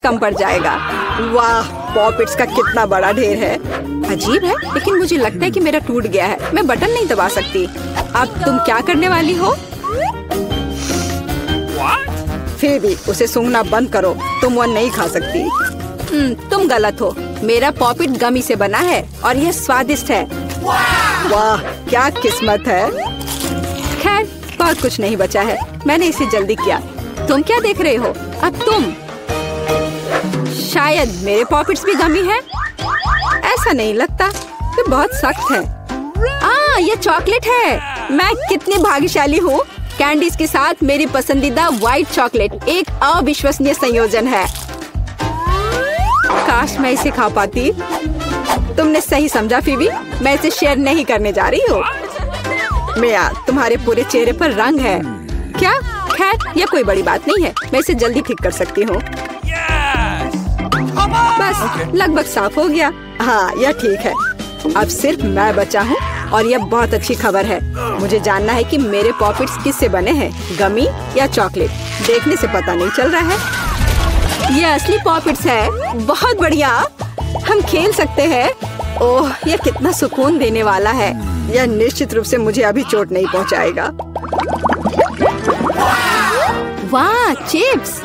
कम पड़ जाएगा। वाह, पॉपिट्स का कितना बड़ा ढेर है। अजीब है, लेकिन मुझे लगता है कि मेरा टूट गया है। मैं बटन नहीं दबा सकती। अब तुम क्या करने वाली हो? फिर भी उसे सूंघना बंद करो, तुम वो नहीं खा सकती। तुम गलत हो। मेरा पॉपिट गमी से बना है और यह स्वादिष्ट है। वाह, क्या किस्मत है। खैर, बहुत कुछ नहीं बचा है। मैंने इसे जल्दी किया। तुम क्या देख रहे हो? अब तुम। शायद मेरे पॉपिट्स भी गमी है। ऐसा नहीं लगता, ये बहुत सख्त है। ये चॉकलेट है। मैं कितनी भाग्यशाली हूँ। कैंडीज के साथ मेरी पसंदीदा व्हाइट चॉकलेट एक अविश्वसनीय संयोजन है। काश मैं इसे खा पाती। तुमने सही समझा फीबी, मैं इसे शेयर नहीं करने जा रही हूँ। मिया, तुम्हारे पूरे चेहरे पर रंग है। क्या? खैर, यह कोई बड़ी बात नहीं है। मैं इसे जल्दी ठीक कर सकती हूँ। बस लगभग साफ हो गया। हाँ, यह ठीक है। अब सिर्फ मैं बचा हूँ और यह बहुत अच्छी खबर है। मुझे जानना है कि मेरे पॉपिट्स किससे बने हैं, गमी या चॉकलेट। देखने से पता नहीं चल रहा है। ये असली पॉपिट्स है। बहुत बढ़िया, हम खेल सकते हैं। ओह, यह कितना सुकून देने वाला है। यह निश्चित रूप से मुझे अभी चोट नहीं पहुंचाएगा। वाह, चिप्स!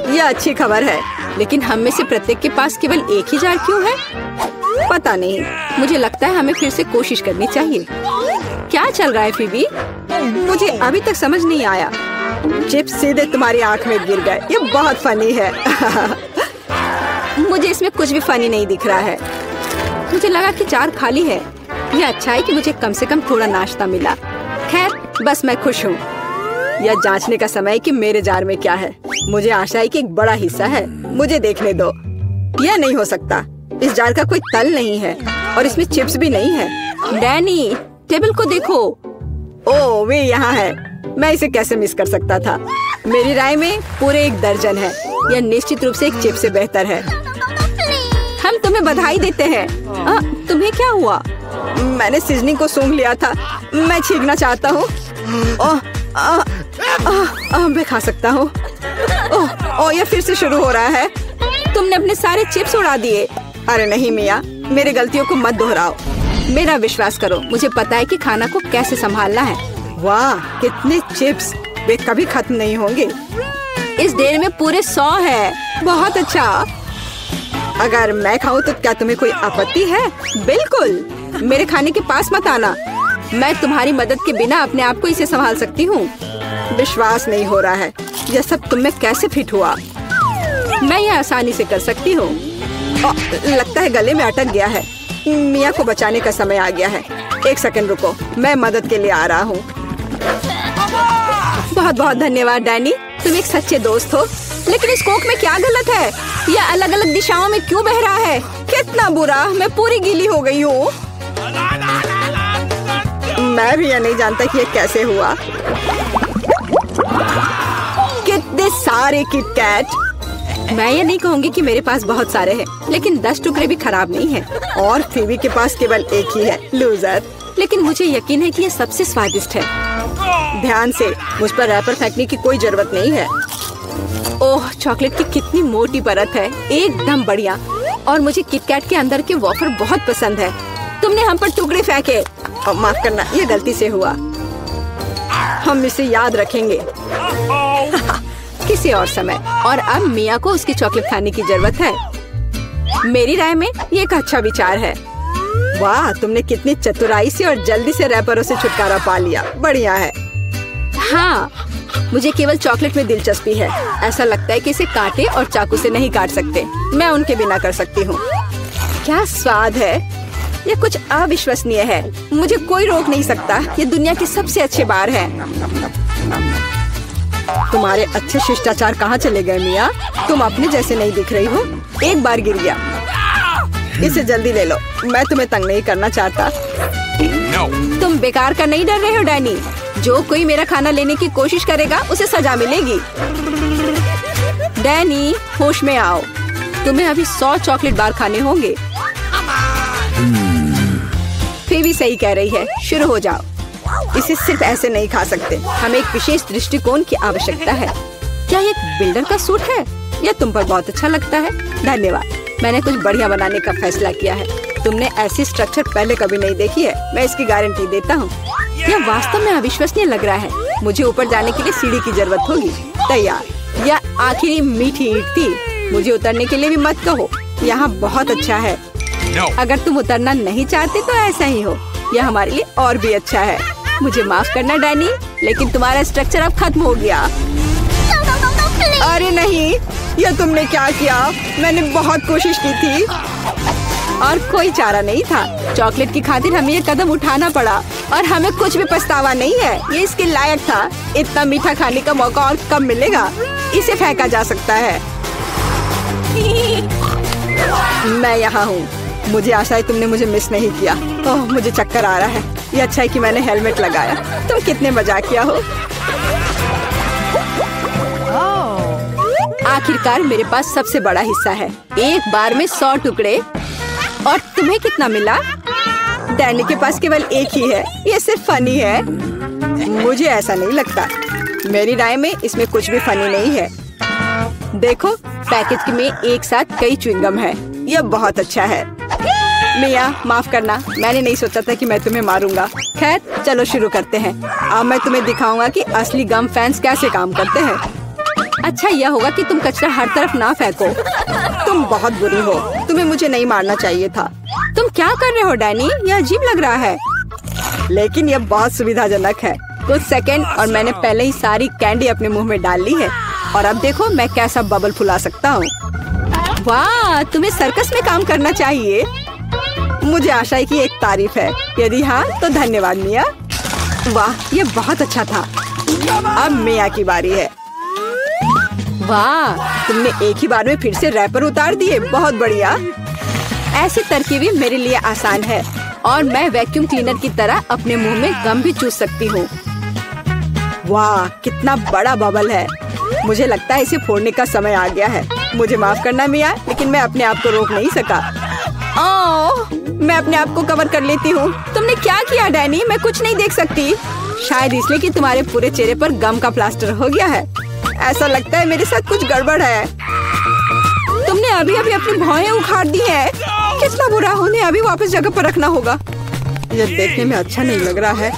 यह अच्छी खबर है, लेकिन हम में से प्रत्येक के पास केवल एक ही जार क्यों है? पता नहीं। मुझे लगता है हमें फिर से कोशिश करनी चाहिए। क्या चल रहा है फीबी? मुझे अभी तक समझ नहीं आया। चिप्स सीधे तुम्हारी आंख में गिर गए। ये बहुत फनी है। मुझे इसमें कुछ भी फनी नहीं दिख रहा है। मुझे लगा कि जार खाली है। यह अच्छा है कि मुझे कम से कम थोड़ा नाश्ता मिला। खैर, बस मैं खुश हूँ। यह जांचने का समय है कि मेरे जार में क्या है। मुझे आशा है कि एक बड़ा हिस्सा है। मुझे देखने दो। यह नहीं हो सकता। इस जार का कोई तल नहीं है और इसमें चिप्स भी नहीं है। डैनी, टेबल को देखो। ओह, वे यहाँ है। मैं इसे कैसे मिस कर सकता था? मेरी राय में पूरे 1 दर्जन है। यह निश्चित रूप से एक चिप्स से बेहतर है। हम तुम्हें बधाई देते हैं। तुम्हें क्या हुआ? मैंने सीजनिंग को सूंघ लिया था। मैं छींकना चाहता हूँ। मैं खा सकता हूँ। यह फिर से शुरू हो रहा है। तुमने अपने सारे चिप्स उड़ा दिए। अरे नहीं मिया, मेरी गलतियों को मत दोहराओ। मेरा विश्वास करो, मुझे पता है कि खाना को कैसे संभालना है। वाह, कितने चिप्स! वे कभी खत्म नहीं होंगे। इस ढेर में पूरे 100 है। बहुत अच्छा। अगर मैं खाऊं तो क्या तुम्हें कोई आपत्ति है? बिल्कुल। मेरे खाने के पास मत आना। मैं तुम्हारी मदद के बिना अपने आप को इसे संभाल सकती हूँ। विश्वास नहीं हो रहा है। यह सब तुम में कैसे फिट हुआ? मैं यह आसानी से कर सकती हूँ। लगता है गले में अटक गया है। मिया को बचाने का समय आ गया है। 1 सेकंड रुको, मैं मदद के लिए आ रहा हूँ। बहुत बहुत धन्यवाद डैनी, तुम एक सच्चे दोस्त हो। लेकिन इस कोक में क्या गलत है? यह अलग अलग दिशाओं में क्यों बह रहा है? कितना बुरा, मैं पूरी गीली हो गई हूँ। मैं भी यह नहीं जानता कि यह कैसे हुआ। कितने सारे किटकैट! मैं ये नहीं कहूँगी कि मेरे पास बहुत सारे हैं, लेकिन 10 टुकड़े भी खराब नहीं हैं। और फीबी के पास केवल एक ही है, लूजर। लेकिन मुझे यकीन है कि ये सबसे स्वादिष्ट है। ध्यान से, मुझ पर रैपर फेंकने की कोई जरूरत नहीं है। ओह, चॉकलेट की कितनी मोटी परत है। एकदम बढ़िया। और मुझे किटकैट के अंदर के वॉफर बहुत पसंद है। तुमने हम पर टुकड़े फेंके। माफ करना, ये गलती से हुआ। हम इसे याद रखेंगे किसी और समय। और अब मिया को उसकी चॉकलेट खाने की जरूरत है। मेरी राय में ये एक अच्छा विचार है। वाह, तुमने कितनी चतुराई से और जल्दी से रैपरों से छुटकारा पा लिया। बढ़िया है। हाँ, मुझे केवल चॉकलेट में दिलचस्पी है। ऐसा लगता है कि इसे कांटे और चाकू से नहीं काट सकते। मैं उनके बिना कर सकती हूँ। क्या स्वाद है! ये कुछ अविश्वसनीय है। मुझे कोई रोक नहीं सकता। ये दुनिया की सबसे अच्छे बार है। तुम्हारे अच्छे शिष्टाचार कहाँ चले गए मिया? तुम अपने जैसे नहीं दिख रही हो। एक बार गिर गया। इसे जल्दी ले लो, मैं तुम्हें तंग नहीं करना चाहता। तुम बेकार का नहीं डर रहे हो डैनी? जो कोई मेरा खाना लेने की कोशिश करेगा उसे सजा मिलेगी। डैनी, होश में आओ। तुम्हें अभी 100 चॉकलेट बार खाने होंगे। फीबी सही कह रही है, शुरू हो जाओ। इसे सिर्फ ऐसे नहीं खा सकते। हमें एक विशेष दृष्टिकोण की आवश्यकता है। क्या ये एक बिल्डर का सूट है यह तुम पर बहुत अच्छा लगता है। धन्यवाद, मैंने कुछ बढ़िया बनाने का फैसला किया है। तुमने ऐसी स्ट्रक्चर पहले कभी नहीं देखी है, मैं इसकी गारंटी देता हूँ। यह वास्तव में अविश्वसनीय लग रहा है। मुझे ऊपर जाने के लिए सीढ़ी की जरूरत होगी। तैयार। यह आखिरी मीठी ईंट थी। मुझे उतरने के लिए भी मत कहो। यहाँ बहुत अच्छा है। अगर तुम उतरना नहीं चाहते तो ऐसा ही हो। यह हमारे लिए और भी अच्छा है। मुझे माफ करना डैनी, लेकिन तुम्हारा स्ट्रक्चर अब खत्म हो गया। अरे नहीं, यह तुमने क्या किया? मैंने बहुत कोशिश की थी और कोई चारा नहीं था। चॉकलेट की खातिर हमें ये कदम उठाना पड़ा और हमें कुछ भी पछतावा नहीं है। ये इसके लायक था। इतना मीठा खाने का मौका और कब मिलेगा? इसे फेंका जा सकता है। मैं यहाँ हूँ। मुझे आशा है तुमने मुझे मिस नहीं किया। ओह, मुझे चक्कर आ रहा है। ये अच्छा है कि मैंने हेलमेट लगाया। तुम कितने मजाकिया हो। आखिरकार मेरे पास सबसे बड़ा हिस्सा है। एक बार में 100 टुकड़े। और तुम्हें कितना मिला? डैनी के पास केवल एक ही है। ये सिर्फ फनी है। मुझे ऐसा नहीं लगता। मेरी राय में इसमें कुछ भी फनी नहीं है। देखो, पैकेज में एक साथ कई च्युइंगम है। यह बहुत अच्छा है। मिया, माफ करना, मैंने नहीं सोचा था कि मैं तुम्हें मारूंगा। खैर, चलो शुरू करते हैं। अब मैं तुम्हें दिखाऊंगा कि असली गम फैंस कैसे काम करते हैं। अच्छा यह होगा कि तुम कचरा हर तरफ ना फेंको। तुम बहुत बुरी हो। तुम्हें मुझे नहीं मारना चाहिए था। तुम क्या कर रहे हो डैनी? यह अजीब लग रहा है, लेकिन यह बहुत सुविधाजनक है। कुछ सेकंड और मैंने पहले ही सारी कैंडी अपने मुंह में डाल ली है। और अब देखो मैं कैसा बबल फुला सकता हूँ। वाह, तुम्हें सर्कस में काम करना चाहिए। मुझे आशा है कि एक तारीफ है। यदि हाँ तो धन्यवाद मिया। वाह, ये बहुत अच्छा था। अब मिया की बारी है। वाह, तुमने एक ही बार में फिर से रैपर उतार दिए। बहुत बढ़िया। ऐसी तरकीबें मेरे लिए आसान है और मैं वैक्यूम क्लीनर की तरह अपने मुंह में गम भी चूस सकती हूँ। वाह, कितना बड़ा बबल है। मुझे लगता है इसे फोड़ने का समय आ गया है। मुझे माफ करना मिया, लेकिन मैं अपने आप को रोक नहीं सका। ओह, मैं अपने आप को कवर कर लेती हूँ। तुमने क्या किया डैनी? मैं कुछ नहीं देख सकती। शायद इसलिए कि तुम्हारे पूरे चेहरे पर गम का प्लास्टर हो गया है। ऐसा लगता है मेरे साथ कुछ गड़बड़ है। तुमने अभी अभी अपनी भौहें उखाड़ दी हैं। कितना बुरा। उन्हें अभी वापस जगह पर रखना होगा। यह देखने में अच्छा नहीं लग रहा है।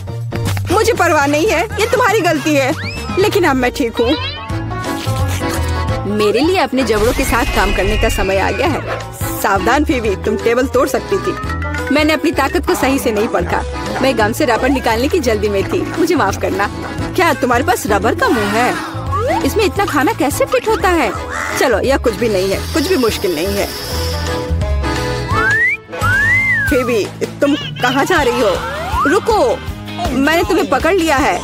मुझे परवाह नहीं है, ये तुम्हारी गलती है। लेकिन अब मैं ठीक हूँ। मेरे लिए अपने जबड़ों के साथ काम करने का समय आ गया है। सावधान फीवी, तुम टेबल तोड़ सकती थी। मैंने अपनी ताकत को सही से नहीं परखा। मैं गम से रबर निकालने की जल्दी में थी। मुझे माफ करना। क्या तुम्हारे पास रबर का मुंह है? इसमें इतना खाना कैसे फिट होता है? चलो, यह कुछ भी नहीं है। कुछ भी मुश्किल नहीं है। फीवी, तुम कहाँ जा रही हो? रुको, मैंने तुम्हें पकड़ लिया है।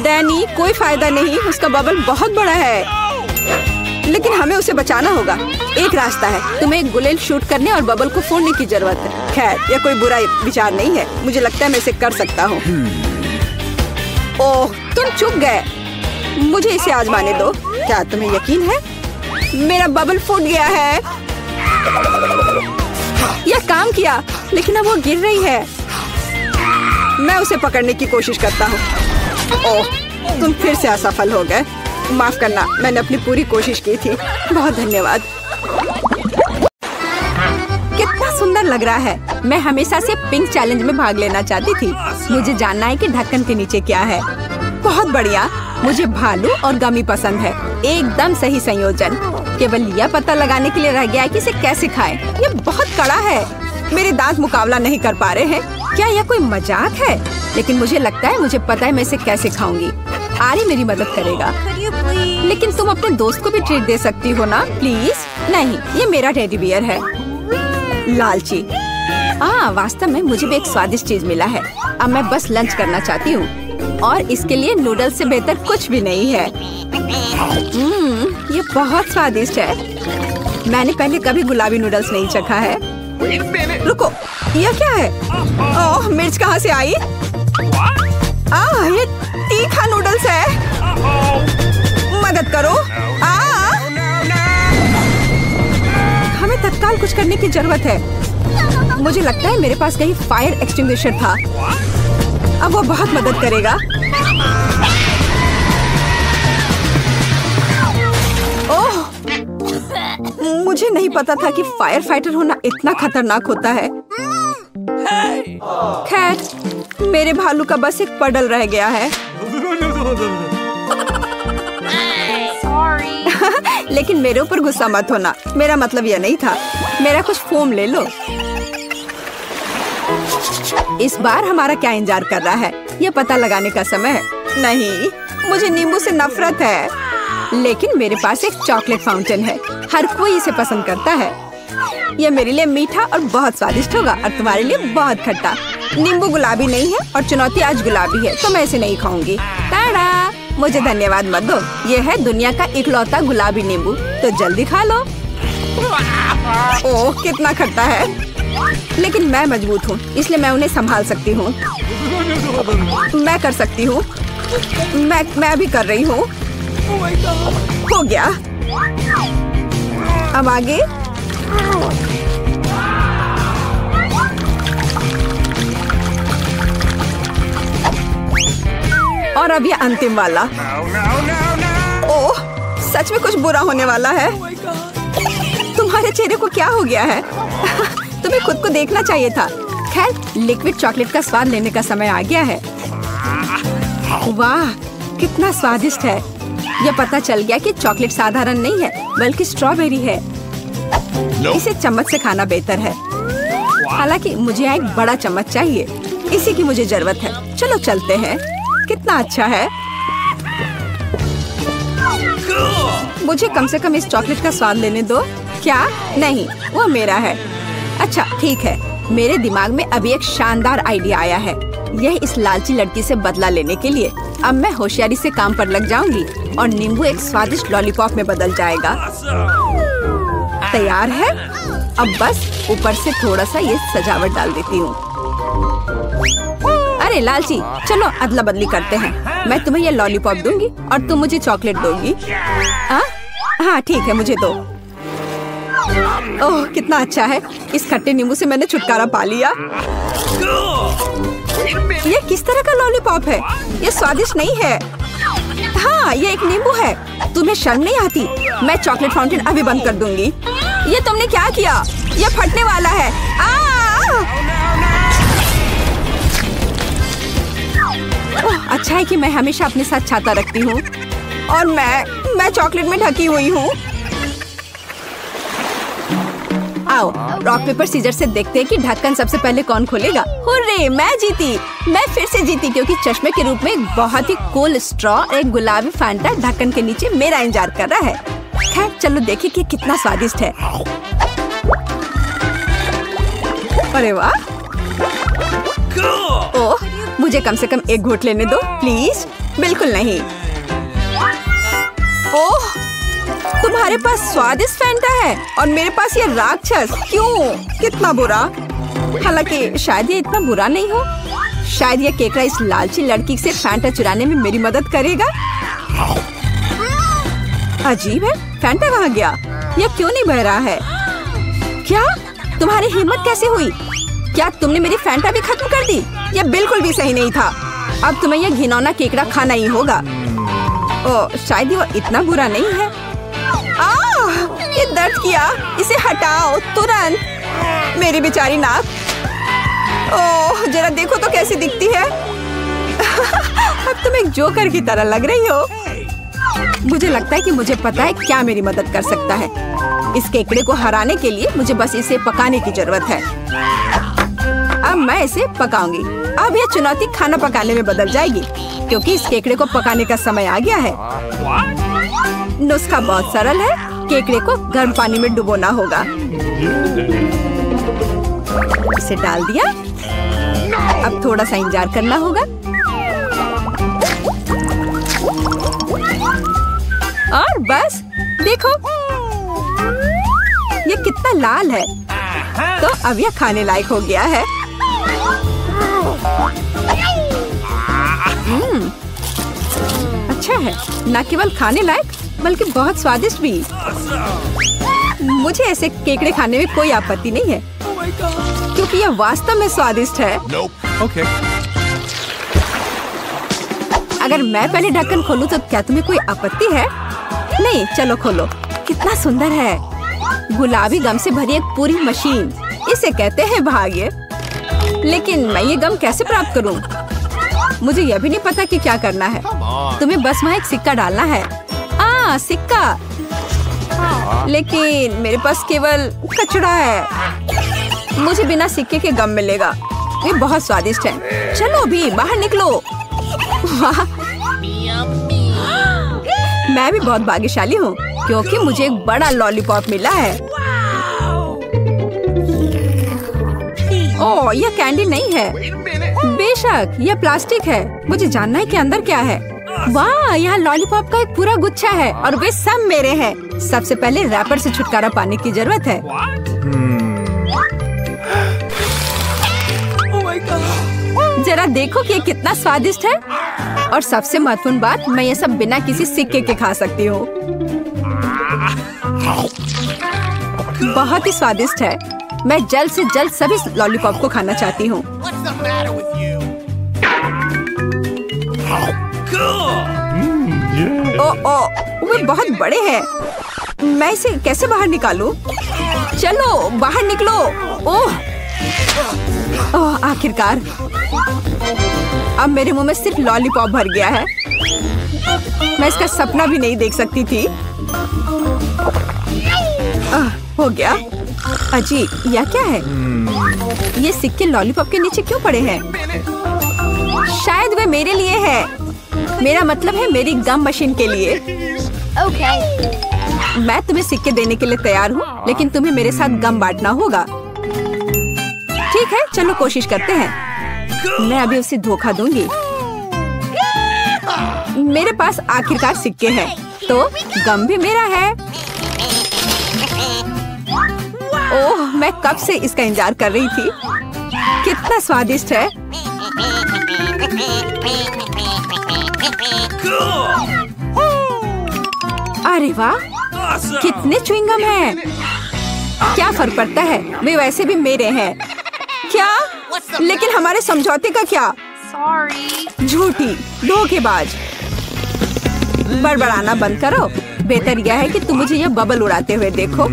डैनी, कोई फायदा नहीं। उसका बबल बहुत बड़ा है, लेकिन हमें उसे बचाना होगा। एक रास्ता है, तुम्हें एक गुलेल शूट करने और बबल को फोड़ने की जरूरत है। खैर, यह कोई बुरा विचार नहीं है। मुझे लगता है मैं इसे कर सकता हूँ। ओह, तुम चुप गए। मुझे इसे आजमाने दो। क्या तुम्हें यकीन है? मेरा बबल फूट गया है। यह काम किया, लेकिन अब वो गिर रही है। मैं उसे पकड़ने की कोशिश करता हूँ। ओह, तुम फिर से असफल हो गए। माफ करना, मैंने अपनी पूरी कोशिश की थी। बहुत धन्यवाद। कितना सुंदर लग रहा है। मैं हमेशा से पिंक चैलेंज में भाग लेना चाहती थी। मुझे जानना है कि ढक्कन के नीचे क्या है। बहुत बढ़िया। मुझे भालू और गमी पसंद है। एकदम सही संयोजन। केवल यह पता लगाने के लिए रह गया है कि इसे कैसे खाएं। ये बहुत कड़ा है। मेरे दांत मुकाबला नहीं कर पा रहे हैं। क्या यह कोई मजाक है? लेकिन मुझे लगता है मुझे पता है मैं इसे कैसे खाऊंगी। आरी मेरी मदद करेगा। लेकिन तुम अपने दोस्त को भी ट्रीट दे सकती हो ना, प्लीज। नहीं, ये मेरा टेडी बियर है। लालची। वास्तव में मुझे भी एक स्वादिष्ट चीज मिला है। अब मैं बस लंच करना चाहती हूँ और इसके लिए नूडल्स से बेहतर कुछ भी नहीं है। ये बहुत स्वादिष्ट है। मैंने पहले कभी गुलाबी नूडल्स नहीं चखा है। रुको, यह क्या है? ओह, मिर्च कहाँ से आई? ये तीखा नूडल्स है। मदद करो। हमें तत्काल कुछ करने की जरूरत है। मुझे लगता है मेरे पास कहीं फायर एक्सटिंग्विशर था। अब वो बहुत मदद करेगा। ओह, मुझे नहीं पता था कि फायर फाइटर होना इतना खतरनाक होता है। खैर, मेरे भालू का बस एक पडल रह गया है। लेकिन मेरे ऊपर गुस्सा मत होना, मेरा मतलब यह नहीं था। मेरा कुछ फोम ले लो। इस बार हमारा क्या इंतजार कर रहा है, यह पता लगाने का समय है। नहीं, मुझे नींबू से नफरत है। लेकिन मेरे पास एक चॉकलेट फाउंटेन है, हर कोई इसे पसंद करता है। यह मेरे लिए मीठा और बहुत स्वादिष्ट होगा और तुम्हारे लिए बहुत खट्टा। नींबू गुलाबी नहीं है और चुनौती आज गुलाबी है, तो मैं इसे नहीं खाऊंगी। टाडा! मुझे धन्यवाद मत दो, यह है दुनिया का इकलौता गुलाबी नींबू, तो जल्दी खा लो। ओह, कितना खट्टा है। लेकिन मैं मजबूत हूँ, इसलिए मैं उन्हें संभाल सकती हूँ। मैं कर सकती हूँ। मैं अभी कर रही हूँ। हो गया। अब आगे। और अब ये अंतिम वाला। ओह, सच में कुछ बुरा होने वाला है। तुम्हारे चेहरे को क्या हो गया है? तुम्हें खुद को देखना चाहिए था। खैर, लिक्विड चॉकलेट का स्वाद लेने का समय आ गया है। वाह, कितना स्वादिष्ट है। यह पता चल गया कि चॉकलेट साधारण नहीं है, बल्कि स्ट्रॉबेरी है। इसे चम्मच से खाना बेहतर है। हालांकि मुझे यहाँ एक बड़ा चम्मच चाहिए, इसी की मुझे जरूरत है। चलो चलते हैं। कितना अच्छा है। मुझे कम से कम इस चॉकलेट का स्वाद लेने दो। क्या? नहीं, वो मेरा है। अच्छा ठीक है, मेरे दिमाग में अभी एक शानदार आइडिया आया है। यह इस लालची लड़की से बदला लेने के लिए। अब मैं होशियारी से काम पर लग जाऊंगी और नींबू एक स्वादिष्ट लॉलीपॉप में बदल जाएगा। तैयार है। अब बस ऊपर से थोड़ा सा ये सजावट डाल देती हूँ। अरे लालची, चलो अदला बदली करते हैं। मैं तुम्हें ये लॉलीपॉप दूंगी और तुम मुझे चॉकलेट दोगी। हाँ ठीक है, मुझे दो। ओह, कितना अच्छा है। इस खट्टे नींबू से मैंने छुटकारा पा लिया। ये किस तरह का लॉलीपॉप है? ये स्वादिष्ट नहीं है। हाँ, ये एक नींबू है। तुम्हें शर्म नहीं आती? मैं चॉकलेट फाउंटेन अभी बंद कर दूंगी। ये तुमने क्या किया? ये फटने वाला है। ओह, अच्छा है कि मैं हमेशा अपने साथ छाता रखती हूँ और मैं चॉकलेट में ढकी हुई हूँ। आओ, रॉक पेपर सीजर से देखते हैं कि ढक्कन सबसे पहले कौन खोलेगा। हुर्रे, मैं जीती। मैं फिर से जीती क्योंकि चश्मे के रूप में एक बहुत ही कूल स्ट्रॉ और एक गुलाबी फैंटा ढक्कन के नीचे मेरा इंतजार कर रहा है। खैर, चलो देखें कि कितना स्वादिष्ट है। अरे वाह। ओह, मुझे कम से कम एक घूंट लेने दो प्लीज। बिल्कुल नहीं। ओह, तुम्हारे पास स्वादिष्ट फैंटा है और मेरे पास ये राक्षस। क्यों? कितना बुरा। हालांकि शायद ये इतना बुरा नहीं हो। शायद ये केकड़ा इस लालची लड़की से फैंटा चुराने में मेरी मदद करेगा। अजीब है, फैंटा कहाँ गया? ये क्यों नहीं बह रहा है? क्या? तुम्हारी हिम्मत कैसे हुई? क्या तुमने मेरी फैंटा भी खत्म कर दी? यह बिल्कुल भी सही नहीं था। अब तुम्हें यह घिनौना केकड़ा खाना ही होगा। ओह, शायद वो इतना बुरा नहीं है। ये दर्द किया। इसे हटाओ तुरंत। मेरी बेचारी नाक। ओह, जरा देखो तो कैसी दिखती है। अब तुम एक जोकर की तरह लग रही हो। मुझे लगता है कि मुझे पता है क्या मेरी मदद कर सकता है। इस केकड़े को हराने के लिए मुझे बस इसे पकाने की जरूरत है। अब मैं इसे पकाऊंगी। अब यह चुनौती खाना पकाने में बदल जाएगी क्योंकि इस केकड़े को पकाने का समय आ गया है। नुस्खा बहुत सरल है। केकड़े को गर्म पानी में डुबोना होगा। इसे डाल दिया। अब थोड़ा सा इंतजार करना होगा। और बस देखो, ये कितना लाल है। तो अब यह खाने लायक हो गया है। अच्छा है, न केवल खाने लायक बल्कि बहुत स्वादिष्ट भी। मुझे ऐसे केकड़े खाने में कोई आपत्ति नहीं है क्योंकि यह वास्तव में स्वादिष्ट है। Okay. अगर मैं पहले ढक्कन खोलूं तो क्या तुम्हें कोई आपत्ति है? नहीं, चलो खोलो। कितना सुंदर है। गुलाबी गम से भरी एक पूरी मशीन, इसे कहते हैं भाग्य। लेकिन मैं ये गम कैसे प्राप्त करूं? मुझे यह भी नहीं पता कि क्या करना है। तुम्हें बस वहाँ एक सिक्का डालना है। सिक्का। लेकिन मेरे पास केवल कचड़ा है। मुझे बिना सिक्के के गम मिलेगा। ये बहुत स्वादिष्ट है। चलो भी बाहर निकलो। वाह, मैं भी बहुत भाग्यशाली हूँ क्योंकि मुझे एक बड़ा लॉलीपॉप मिला है। ओह, यह कैंडी नहीं है। बेशक, यह प्लास्टिक है। मुझे जानना है कि अंदर क्या है। वाह, यहाँ लॉलीपॉप का एक पूरा गुच्छा है और वे सब मेरे हैं। सबसे पहले रैपर से छुटकारा पाने की जरूरत है। जरा देखो कि ये कितना स्वादिष्ट है। और सबसे महत्वपूर्ण बात, मैं ये सब बिना किसी सिक्के के खा सकती हूँ। बहुत ही स्वादिष्ट है। मैं जल्द से जल्द सभी लॉलीपॉप को खाना चाहती हूँ। वे बहुत बड़े हैं। मैं इसे कैसे बाहर निकालूं? चलो बाहर निकलो। ओह, आखिरकार अब मेरे मुंह में सिर्फ लॉलीपॉप भर गया है। मैं इसका सपना भी नहीं देख सकती थी। हो गया। अजी, यह क्या है? ये सिक्के लॉलीपॉप के नीचे क्यों पड़े हैं? शायद वे मेरे लिए है। मेरा मतलब है मेरी गम मशीन के लिए। मैं तुम्हें सिक्के देने के लिए तैयार हूँ, लेकिन तुम्हें मेरे साथ गम बांटना होगा। ठीक है, चलो कोशिश करते हैं। मैं अभी उसे धोखा दूंगी। मेरे पास आखिरकार सिक्के हैं, तो गम भी मेरा है। ओह, मैं कब से इसका इंतजार कर रही थी। कितना स्वादिष्ट है। अरे वाह, कितने च्युइंगम हैं। क्या फर्क पड़ता है, वे वैसे भी मेरे हैं। क्या? लेकिन हमारे समझौते का क्या? झूठी, धोखेबाज। बड़बड़ाना बंद करो। बेहतर यह है कि तुम मुझे यह बबल उड़ाते हुए देखो।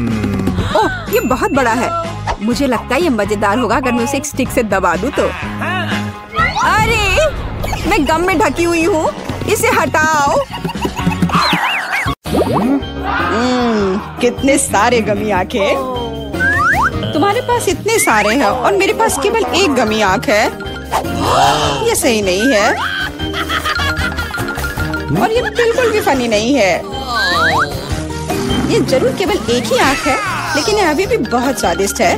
ओह, ये बहुत बड़ा है। मुझे लगता है ये मजेदार होगा अगर मैं उसे एक स्टिक से दबा दूं तो। अरे, मैं गम में ढकी हुई हूँ, इसे हटाओ। कितने सारे गमी आंखें। तुम्हारे पास इतने सारे हैं और मेरे पास केवल एक गमी आंख है। ये सही नहीं है और ये बिल्कुल भी फनी नहीं है। ये जरूर केवल एक ही आंख है, लेकिन ये अभी भी बहुत स्वादिष्ट है।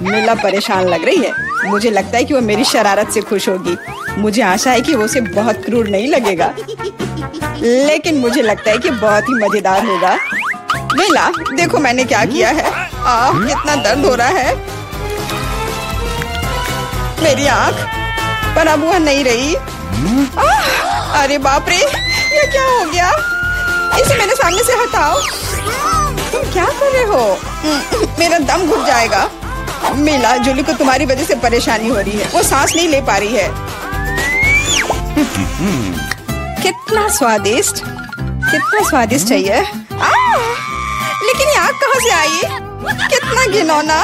मिला परेशान लग रही है। मुझे लगता है कि वो मेरी शरारत से खुश होगी। मुझे आशा है कि वो उसे बहुत क्रूर नहीं लगेगा, लेकिन मुझे लगता है कि बहुत ही मजेदार होगा। मिला, देखो मैंने क्या किया है। कितना दर्द हो रहा है। मेरी आँख, पर अब वह नहीं रही। अरे बाप रे, ये क्या हो गया? इसे मेरे सामने से हटाओ। तुम क्या कर रहे हो? मेरा दम घुट जाएगा। मिला, जूली को तुम्हारी वजह से परेशानी हो रही है। वो सांस नहीं ले पा रही है। कितना स्वादिष्ट, कितना स्वादिष्ट है ये। लेकिन ये आग कहाँ से आई? कितना घिनौना।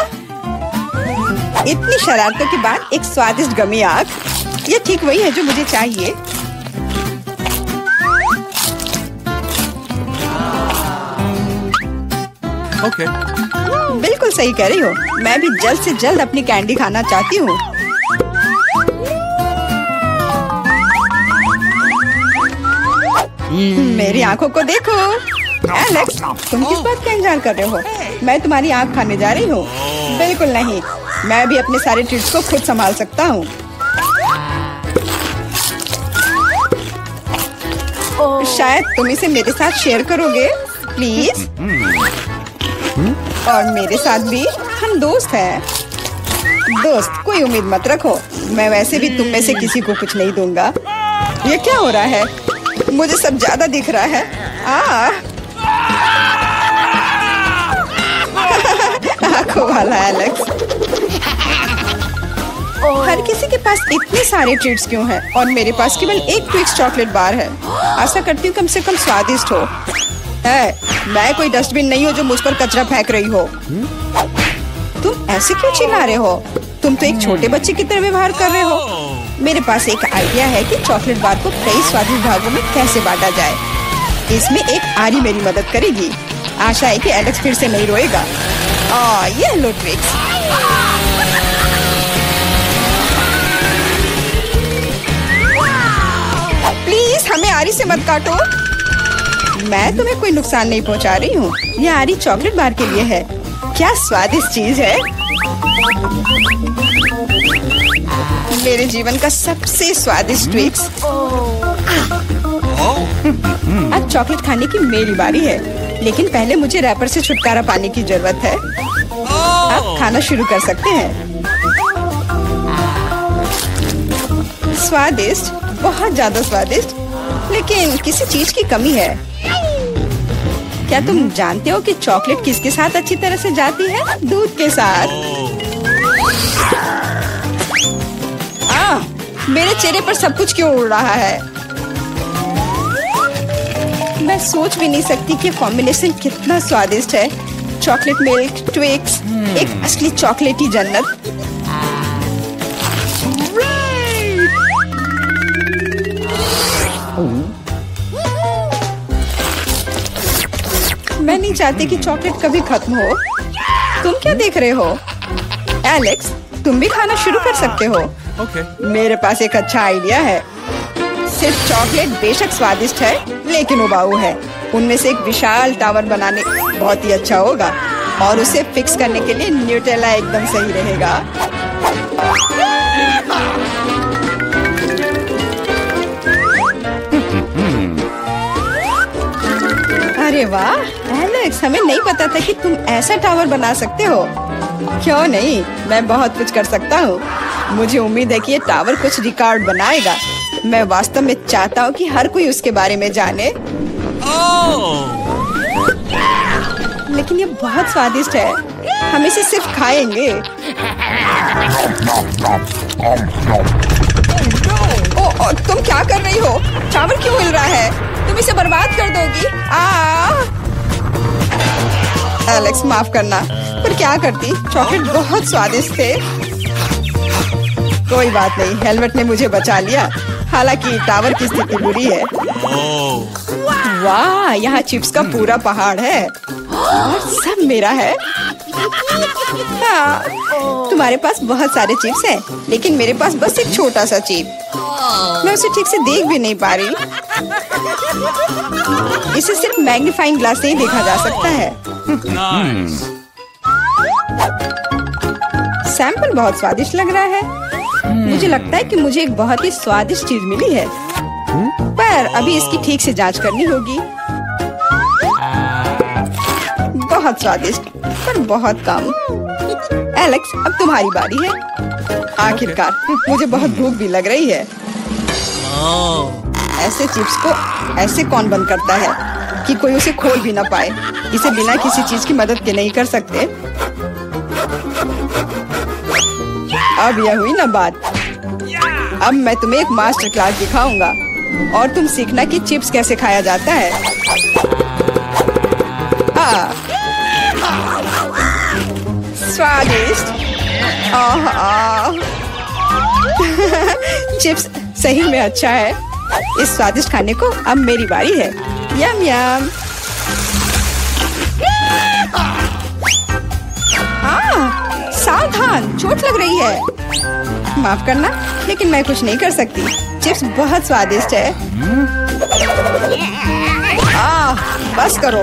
इतनी शरारतों के बाद एक स्वादिष्ट गमी आग। ये ठीक वही है जो मुझे चाहिए। ओके। बिल्कुल सही कह रही हो। मैं भी जल्द से जल्द अपनी कैंडी खाना चाहती हूँ। मेरी आंखों को देखो। एलेक्स, तुम किस बात का इंतजार कर रहे हो? मैं तुम्हारी आंख खाने जा रही हूँ। बिल्कुल नहीं, मैं भी अपने सारे ट्रीट्स को खुद संभाल सकता हूँ। शायद तुम इसे मेरे साथ शेयर करोगे, प्लीज। और मेरे साथ भी, हम दोस्त हैं। दोस्त, कोई उम्मीद मत रखो। मैं वैसे भी तुम में से किसी को कुछ नहीं दूंगा। ये क्या हो रहा है? मुझे सब ज्यादा दिख रहा है। आंखों वाला एलेक्स। हर किसी के पास इतने सारे ट्रीट्स क्यों हैं और मेरे पास केवल एक ट्विक्स चॉकलेट बार है। आशा करती हूँ कम से कम स्वादिष्ट हो। मैं कोई डस्टबिन नहीं हूँ जो मुझ पर कचरा फेंक रही हो। तुम ऐसे क्यों चिल्ला रहे हो? तुम तो एक छोटे बच्चे की तरह व्यवहार कर रहे हो। मेरे पास एक आइडिया है कि चॉकलेट बार को कई स्वादिष्ट भागों में कैसे बांटा जाए। इसमें एक आरी मेरी मदद करेगी। आशा है कि एलेक्स फिर से नहीं रोएगा। ये लो ट्विक्स। प्लीज हमें आरी से मत काटो। मैं तुम्हें कोई नुकसान नहीं पहुंचा रही हूँ। ये आरी चॉकलेट बार के लिए है। क्या स्वादिष्ट चीज है। मेरे जीवन का सबसे स्वादिष्ट ट्विक्स। अब चॉकलेट खाने की मेरी बारी है, लेकिन पहले मुझे रैपर से छुटकारा पाने की जरूरत है। आप खाना शुरू कर सकते हैं। स्वादिष्ट, बहुत ज्यादा स्वादिष्ट, लेकिन किसी चीज की कमी है। क्या तुम जानते हो कि चॉकलेट किसके साथ अच्छी तरह से जाती है? दूध के साथ। मेरे चेहरे पर सब कुछ क्यों उड़ रहा है? मैं सोच भी नहीं सकती कि कॉम्बिनेशन कितना स्वादिष्ट है। चॉकलेट मिल्क ट्विक्स, एक असली चॉकलेटी जन्नत। मैं नहीं चाहती कि चॉकलेट कभी खत्म हो। तुम क्या देख रहे हो? एलेक्स, तुम भी खाना शुरू कर सकते हो। मेरे पास एक अच्छा आइडिया है। सिर्फ चॉकलेट बेशक स्वादिष्ट है, लेकिन उबाऊ है। उनमें से एक विशाल टावर बनाने बहुत ही अच्छा होगा, और उसे फिक्स करने के लिए न्यूटेला एकदम सही रहेगा। अरे वाह एलेक्स, हमें नहीं पता था कि तुम ऐसा टावर बना सकते हो। क्यों नहीं, मैं बहुत कुछ कर सकता हूँ। मुझे उम्मीद है कि ये टावर कुछ रिकॉर्ड बनाएगा। मैं वास्तव में चाहता हूँ कि हर कोई उसके बारे में जाने। लेकिन ये बहुत स्वादिष्ट है, हम इसे सिर्फ खाएंगे। तुम क्या कर रही हो? टावर क्यों हिल रहा है? तुम इसे बर्बाद कर दोगी। एलेक्स, माफ करना, पर क्या करती? चॉकलेट बहुत स्वादिष्ट थे। कोई बात नहीं, हेलमेट ने मुझे बचा लिया। हालांकि टावर की स्थिति बुरी है। वाह, यहाँ चिप्स का पूरा पहाड़ है और सब मेरा है। तुम्हारे पास बहुत सारे चिप्स हैं, लेकिन मेरे पास बस एक छोटा सा चिप। मैं उसे ठीक से देख भी नहीं पा रही। इसे सिर्फ मैग्नीफाइंग ग्लास से ही देखा जा सकता है। सैंपल बहुत स्वादिष्ट लग रहा है। मुझे लगता है कि मुझे एक बहुत ही स्वादिष्ट चीज मिली है, पर अभी इसकी ठीक से जांच करनी होगी। बहुत स्वादिष्ट, पर बहुत कम। एलेक्स, अब तुम्हारी बारी है। आखिरकार मुझे बहुत भूख भी लग रही है। ऐसे चिप्स को ऐसे कौन बंद करता है कि कोई उसे खोल भी ना पाए? इसे बिना किसी चीज की मदद के नहीं कर सकते। अब यह हुई ना बात। अब मैं तुम्हें एक मास्टर क्लास दिखाऊंगा और तुम सीखना कि चिप्स कैसे खाया जाता है। स्वादिष्ट। चिप्स सही में अच्छा है। इस स्वादिष्ट खाने को अब मेरी बारी है। यम यम। सावधान, चोट लग रही है। माफ करना, लेकिन मैं कुछ नहीं कर सकती। चिप्स बहुत स्वादिष्ट है। बस करो।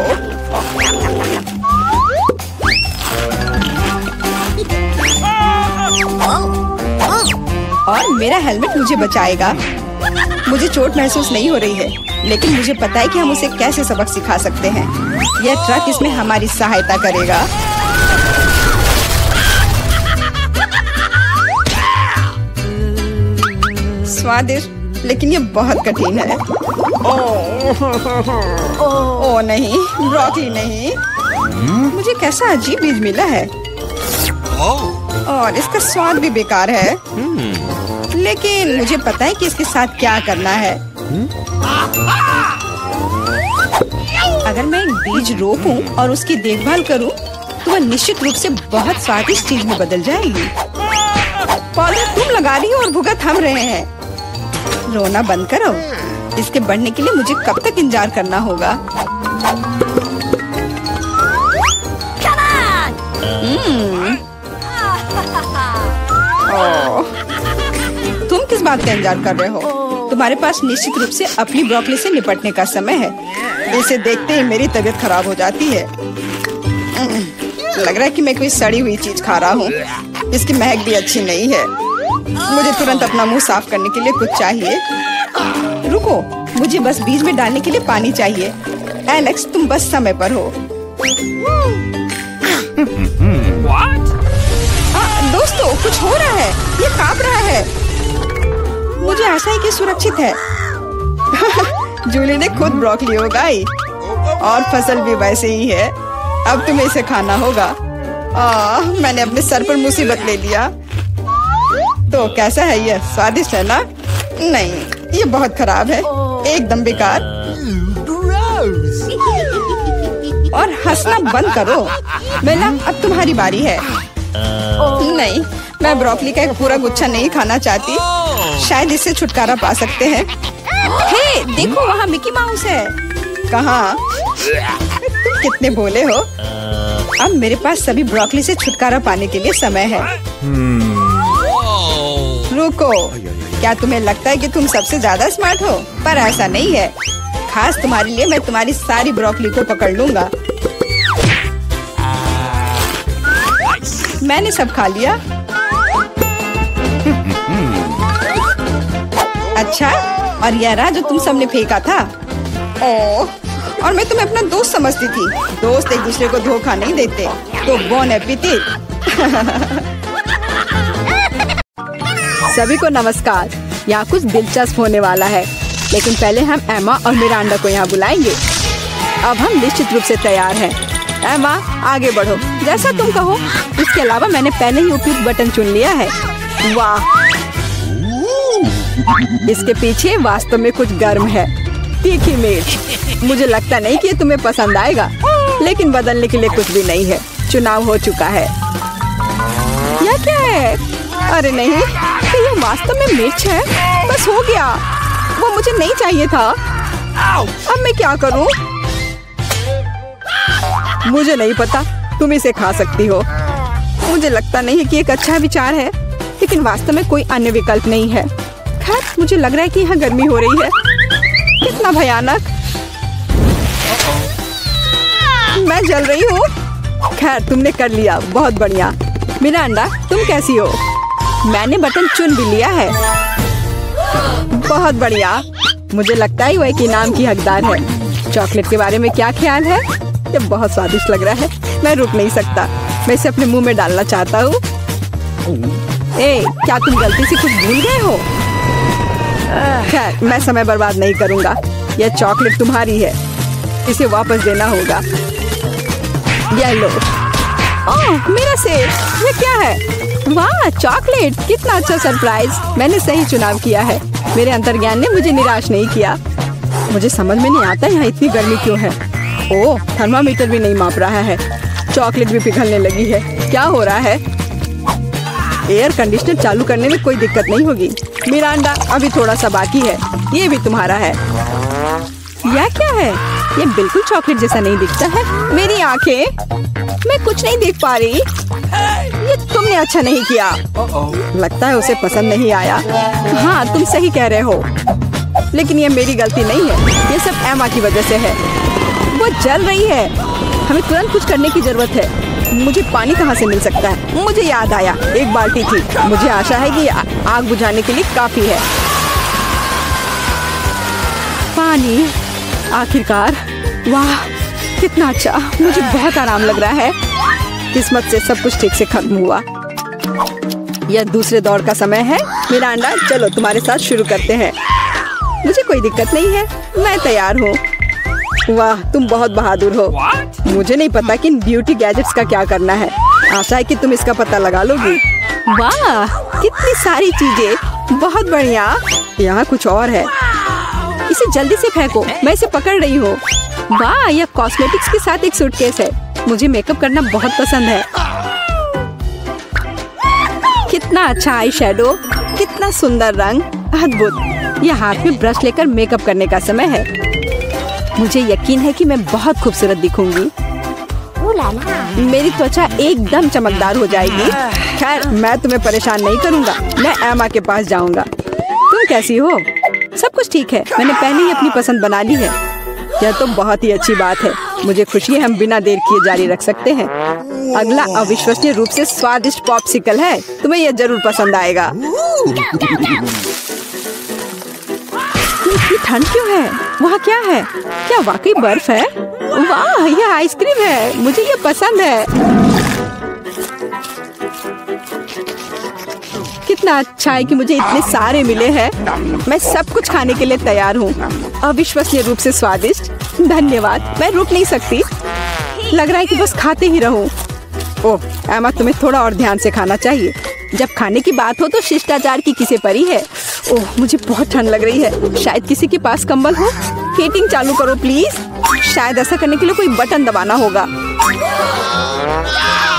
और मेरा हेलमेट मुझे बचाएगा। मुझे चोट महसूस नहीं हो रही है, लेकिन मुझे पता है कि हम उसे कैसे सबक सिखा सकते हैं। यह ट्रक इसमें हमारी सहायता करेगा। स्वादिष्ट, लेकिन ये बहुत कठिन है। ओह नहीं, ब्रोकली नहीं। मुझे कैसा अजीब बीज मिला है और इसका स्वाद भी बेकार है। लेकिन मुझे पता है कि इसके साथ क्या करना है। अगर मैं एक बीज रोपूं और उसकी देखभाल करूं, तो वह निश्चित रूप से बहुत स्वादिष्ट चीज में बदल जाएगी। पौधा तुम लगा रही हो और भुगत हम रहे हैं। रोना बंद करो। इसके बढ़ने के लिए मुझे कब तक इंतजार करना होगा? तुम किस बात का इंतजार कर रहे हो? तुम्हारे पास निश्चित रूप से अपनी ब्रोकली से निपटने का समय है। इसे देखते ही मेरी तबीयत खराब हो जाती है। लग रहा है कि मैं कोई सड़ी हुई चीज खा रहा हूँ। इसकी महक भी अच्छी नहीं है। मुझे तुरंत अपना मुंह साफ करने के लिए कुछ चाहिए। रुको, मुझे बस बीज में डालने के लिए पानी चाहिए। एलेक्स, तुम बस समय पर हो। दोस्तों, कुछ हो रहा है। ये कांप रहा है। मुझे आशा है कि सुरक्षित है। जूली ने खुद ब्रोकली उगाई और फसल भी वैसे ही है। अब तुम्हें इसे खाना होगा। मैंने अपने सर पर मुसीबत ले लिया। तो कैसा है ये? स्वादिष्ट है ना? नहीं, ये बहुत खराब है, एकदम बेकार। और हंसना बंद करो। बेला, अब तुम्हारी बारी है। नहीं, मैं ब्रोकली का एक पूरा गुच्छा नहीं खाना चाहती। शायद इससे छुटकारा पा सकते हैं। हे, देखो, वहाँ मिकी माउस है। कहाँ? तुम कितने भोले हो। अब मेरे पास सभी ब्रोकली से छुटकारा पाने के लिए समय है। रुको, क्या तुम्हें लगता है कि तुम सबसे ज्यादा स्मार्ट हो? पर ऐसा नहीं है। खास तुम्हारे लिए मैं तुम्हारी सारी ब्रोकली को पकड़ लूंगा। मैंने सब खा लिया। अच्छा, और यह रहा जो तुम सबने फेंका था। ओह, और मैं तुम्हें अपना दोस्त समझती थी। दोस्त एक दूसरे को धोखा नहीं देते। तो बोन एपेटिट। सभी को नमस्कार। यहाँ कुछ दिलचस्प होने वाला है, लेकिन पहले हम एमा और मिरांडा को यहाँ बुलाएंगे। अब हम निश्चित रूप से तैयार हैं। एमा, आगे बढ़ो, जैसा तुम कहो। इसके अलावा मैंने पहले ही उपयुक्त बटन चुन लिया है। वाह, इसके पीछे वास्तव में कुछ गर्म है। तीखी मिर्च। मुझे लगता नहीं कि ये तुम्हें पसंद आएगा, लेकिन बदलने के लिए कुछ भी नहीं है। चुनाव हो चुका है। यह क्या है? अरे नहीं, तो ये वास्तव में मिर्च है। बस हो गया, वो मुझे नहीं चाहिए था। अब मैं क्या करूं? मुझे नहीं पता, तुम इसे खा सकती हो। मुझे लगता नहीं है कि एक अच्छा विचार है, लेकिन वास्तव में कोई अन्य विकल्प नहीं है। खैर, मुझे लग रहा है कि यहाँ गर्मी हो रही है। कितना भयानक। मैं जल रही हूँ। खैर, तुमने कर लिया, बहुत बढ़िया। मिरांडा, तुम कैसी हो? मैंने बटन चुन भी लिया है। बहुत बढ़िया। मुझे लगता है वो एक इनाम की हकदार है। चॉकलेट के बारे में क्या ख्याल है? ये बहुत स्वादिष्ट लग रहा है। मैं रुक नहीं सकता। मैं इसे अपने मुंह में डालना चाहता हूँ। क्या तुम गलती से कुछ भूल गए हो? खैर, मैं समय बर्बाद नहीं करूँगा। यह चॉकलेट तुम्हारी है, इसे वापस देना होगा। ये लो। ओह, मेरा सेब। ये क्या है? वाह, चॉकलेट। कितना अच्छा सरप्राइज। मैंने सही चुनाव किया है। मेरे अंतर्ज्ञान ने मुझे निराश नहीं किया। मुझे समझ में नहीं आता यहाँ इतनी गर्मी क्यों है। ओह, थर्मामीटर भी नहीं माप रहा है। चॉकलेट भी पिघलने लगी है। क्या हो रहा है? एयर कंडीशनर चालू करने में कोई दिक्कत नहीं होगी। मिरांडा, अभी थोड़ा सा बाकी है। ये भी तुम्हारा है। यह क्या है? ये बिल्कुल चॉकलेट जैसा नहीं दिखता है। मेरी आंखें, मैं कुछ नहीं देख पा रही। ये तुमने अच्छा नहीं किया। लगता है उसे पसंद नहीं आया। हाँ, तुम सही कह रहे हो, लेकिन ये मेरी गलती नहीं है। ये सब एमा की वजह से है। वो जल रही है। हमें तुरंत कुछ करने की जरूरत है। मुझे पानी कहाँ से मिल सकता है? मुझे याद आया, एक बाल्टी थी। मुझे आशा है कि आग बुझाने के लिए काफी है। पानी, आखिरकार। वाह, कितना अच्छा। मुझे बहुत आराम लग रहा है। किस्मत से सब कुछ ठीक से खत्म हुआ। यह दूसरे दौर का समय है। मिरांडा, चलो तुम्हारे साथ शुरू करते हैं। मुझे कोई दिक्कत नहीं है, मैं तैयार हूँ। वाह, तुम बहुत बहादुर हो। मुझे नहीं पता कि इन ब्यूटी गैजेट्स का क्या करना है। आशा है कि तुम इसका पता लगा लोगी। वाह, कितनी सारी चीजें। बहुत बढ़िया। यहाँ कुछ और है। इसे जल्दी से फेंको, मैं इसे पकड़ रही हूँ। वाह, यह कॉस्मेटिक्स के साथ एक सूटकेस है। मुझे मेकअप करना बहुत पसंद है। कितना अच्छा आई शेडो, कितना सुंदर रंग, अद्भुत। यह हाथ में ब्रश लेकर मेकअप करने का समय है। मुझे यकीन है कि मैं बहुत खूबसूरत दिखूंगी। मेरी त्वचा एकदम चमकदार हो जाएगी। खैर, मैं तुम्हें परेशान नहीं करूंगा। मैं एमा के पास जाऊंगा। तुम कैसी हो? सब कुछ ठीक है। मैंने पहले ही अपनी पसंद बना ली है। यह तो बहुत ही अच्छी बात है। मुझे खुशी है हम बिना देर किए जारी रख सकते हैं। अगला अविश्वसनीय रूप से स्वादिष्ट पॉप्सिकल है। तुम्हें यह जरूर पसंद आएगा। इतनी ठंड क्यों है? वहाँ क्या है? क्या वाकई बर्फ है? वाह, यह आइसक्रीम है। मुझे यह पसंद है। कितना अच्छा है कि मुझे इतने सारे मिले हैं। मैं सब कुछ खाने के लिए तैयार हूँ। अविश्वसनीय रूप से स्वादिष्ट। धन्यवाद, मैं रुक नहीं सकती। लग रहा है कि बस खाते ही रहूं। ओह एमा, तुम्हें थोड़ा और ध्यान से खाना चाहिए। जब खाने की बात हो तो शिष्टाचार की किसे परी है। ओह, मुझे बहुत ठंड लग रही है। शायद किसी के पास कंबल हो। हीटिंग चालू करो प्लीज। शायद ऐसा करने के लिए कोई बटन दबाना होगा।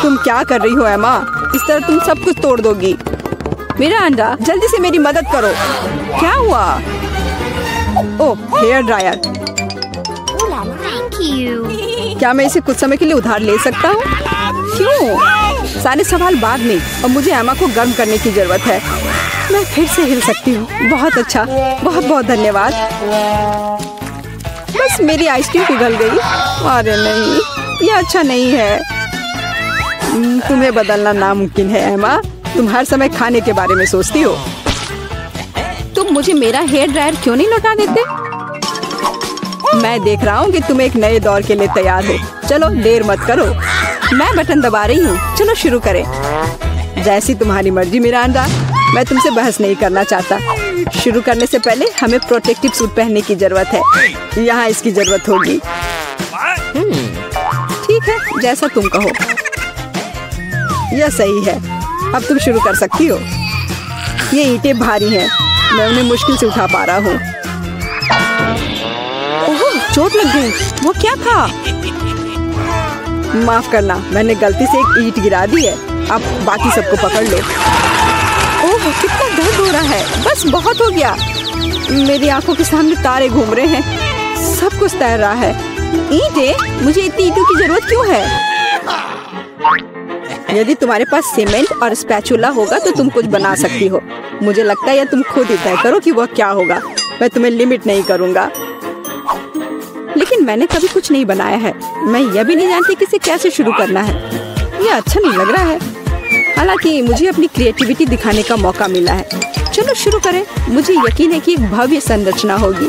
तुम क्या कर रही हो एमा? इस तरह तुम सब कुछ तोड़ दोगी। मेरा अंडा, जल्दी से मेरी मदद करो। क्या हुआ? ओह, हेयर ड्रायर। क्या मैं इसे कुछ समय के लिए उधार ले सकता हूँ? क्यों? सारे सवाल बाद में। और मुझे एमा को गर्म करने की जरूरत है। मैं फिर से हिल सकती हूँ। बहुत अच्छा, बहुत बहुत धन्यवाद। बस मेरी आइसक्रीम पिघल गई। अरे नहीं, यह अच्छा नहीं है। तुम्हें बदलना नामुमकिन है एमा। तुम हर समय खाने के बारे में सोचती हो। तुम मुझे मेरा हेयर ड्रायर क्यों नहीं लौटा देते? मैं देख रहा हूँ कि तुम एक नए दौर के लिए तैयार हो। चलो देर मत करो। मैं बटन दबा रही हूँ। चलो शुरू करें। जैसी तुम्हारी मर्जी मिरांडा। मैं तुमसे बहस नहीं करना चाहता। शुरू करने से पहले हमें प्रोटेक्टिव सूट पहनने की जरूरत है। यहाँ इसकी जरूरत होगी। ठीक है, जैसा तुम कहो। यह सही है। अब तुम शुरू कर सकती हो। ये ईंटें भारी हैं। मैं उन्हें मुश्किल से उठा पा रहा हूँ। ओह, चोट लग गई। वो क्या था? माफ करना, मैंने गलती से एक ईंट गिरा दी है। अब बाकी सबको पकड़ लो। ओह, कितना दर्द हो रहा है। बस बहुत हो गया। मेरी आंखों के सामने तारे घूम रहे हैं। सब कुछ तैर रहा है। ईंटें? मुझे इतनी ईंटों की जरूरत क्यों है? यदि तुम्हारे पास सीमेंट और स्पैचुला होगा तो तुम कुछ बना सकती हो। मुझे लगता है या तुम खुद ही तय करो कि वह क्या होगा। मैं तुम्हें लिमिट नहीं करूँगा। लेकिन मैंने कभी कुछ नहीं बनाया है। मैं यह भी नहीं जानती कि इसे कैसे शुरू करना है। यह अच्छा नहीं लग रहा है। हालांकि मुझे अपनी क्रिएटिविटी दिखाने का मौका मिला है। चलो शुरू करें। मुझे यकीन है कि एक भव्य संरचना होगी।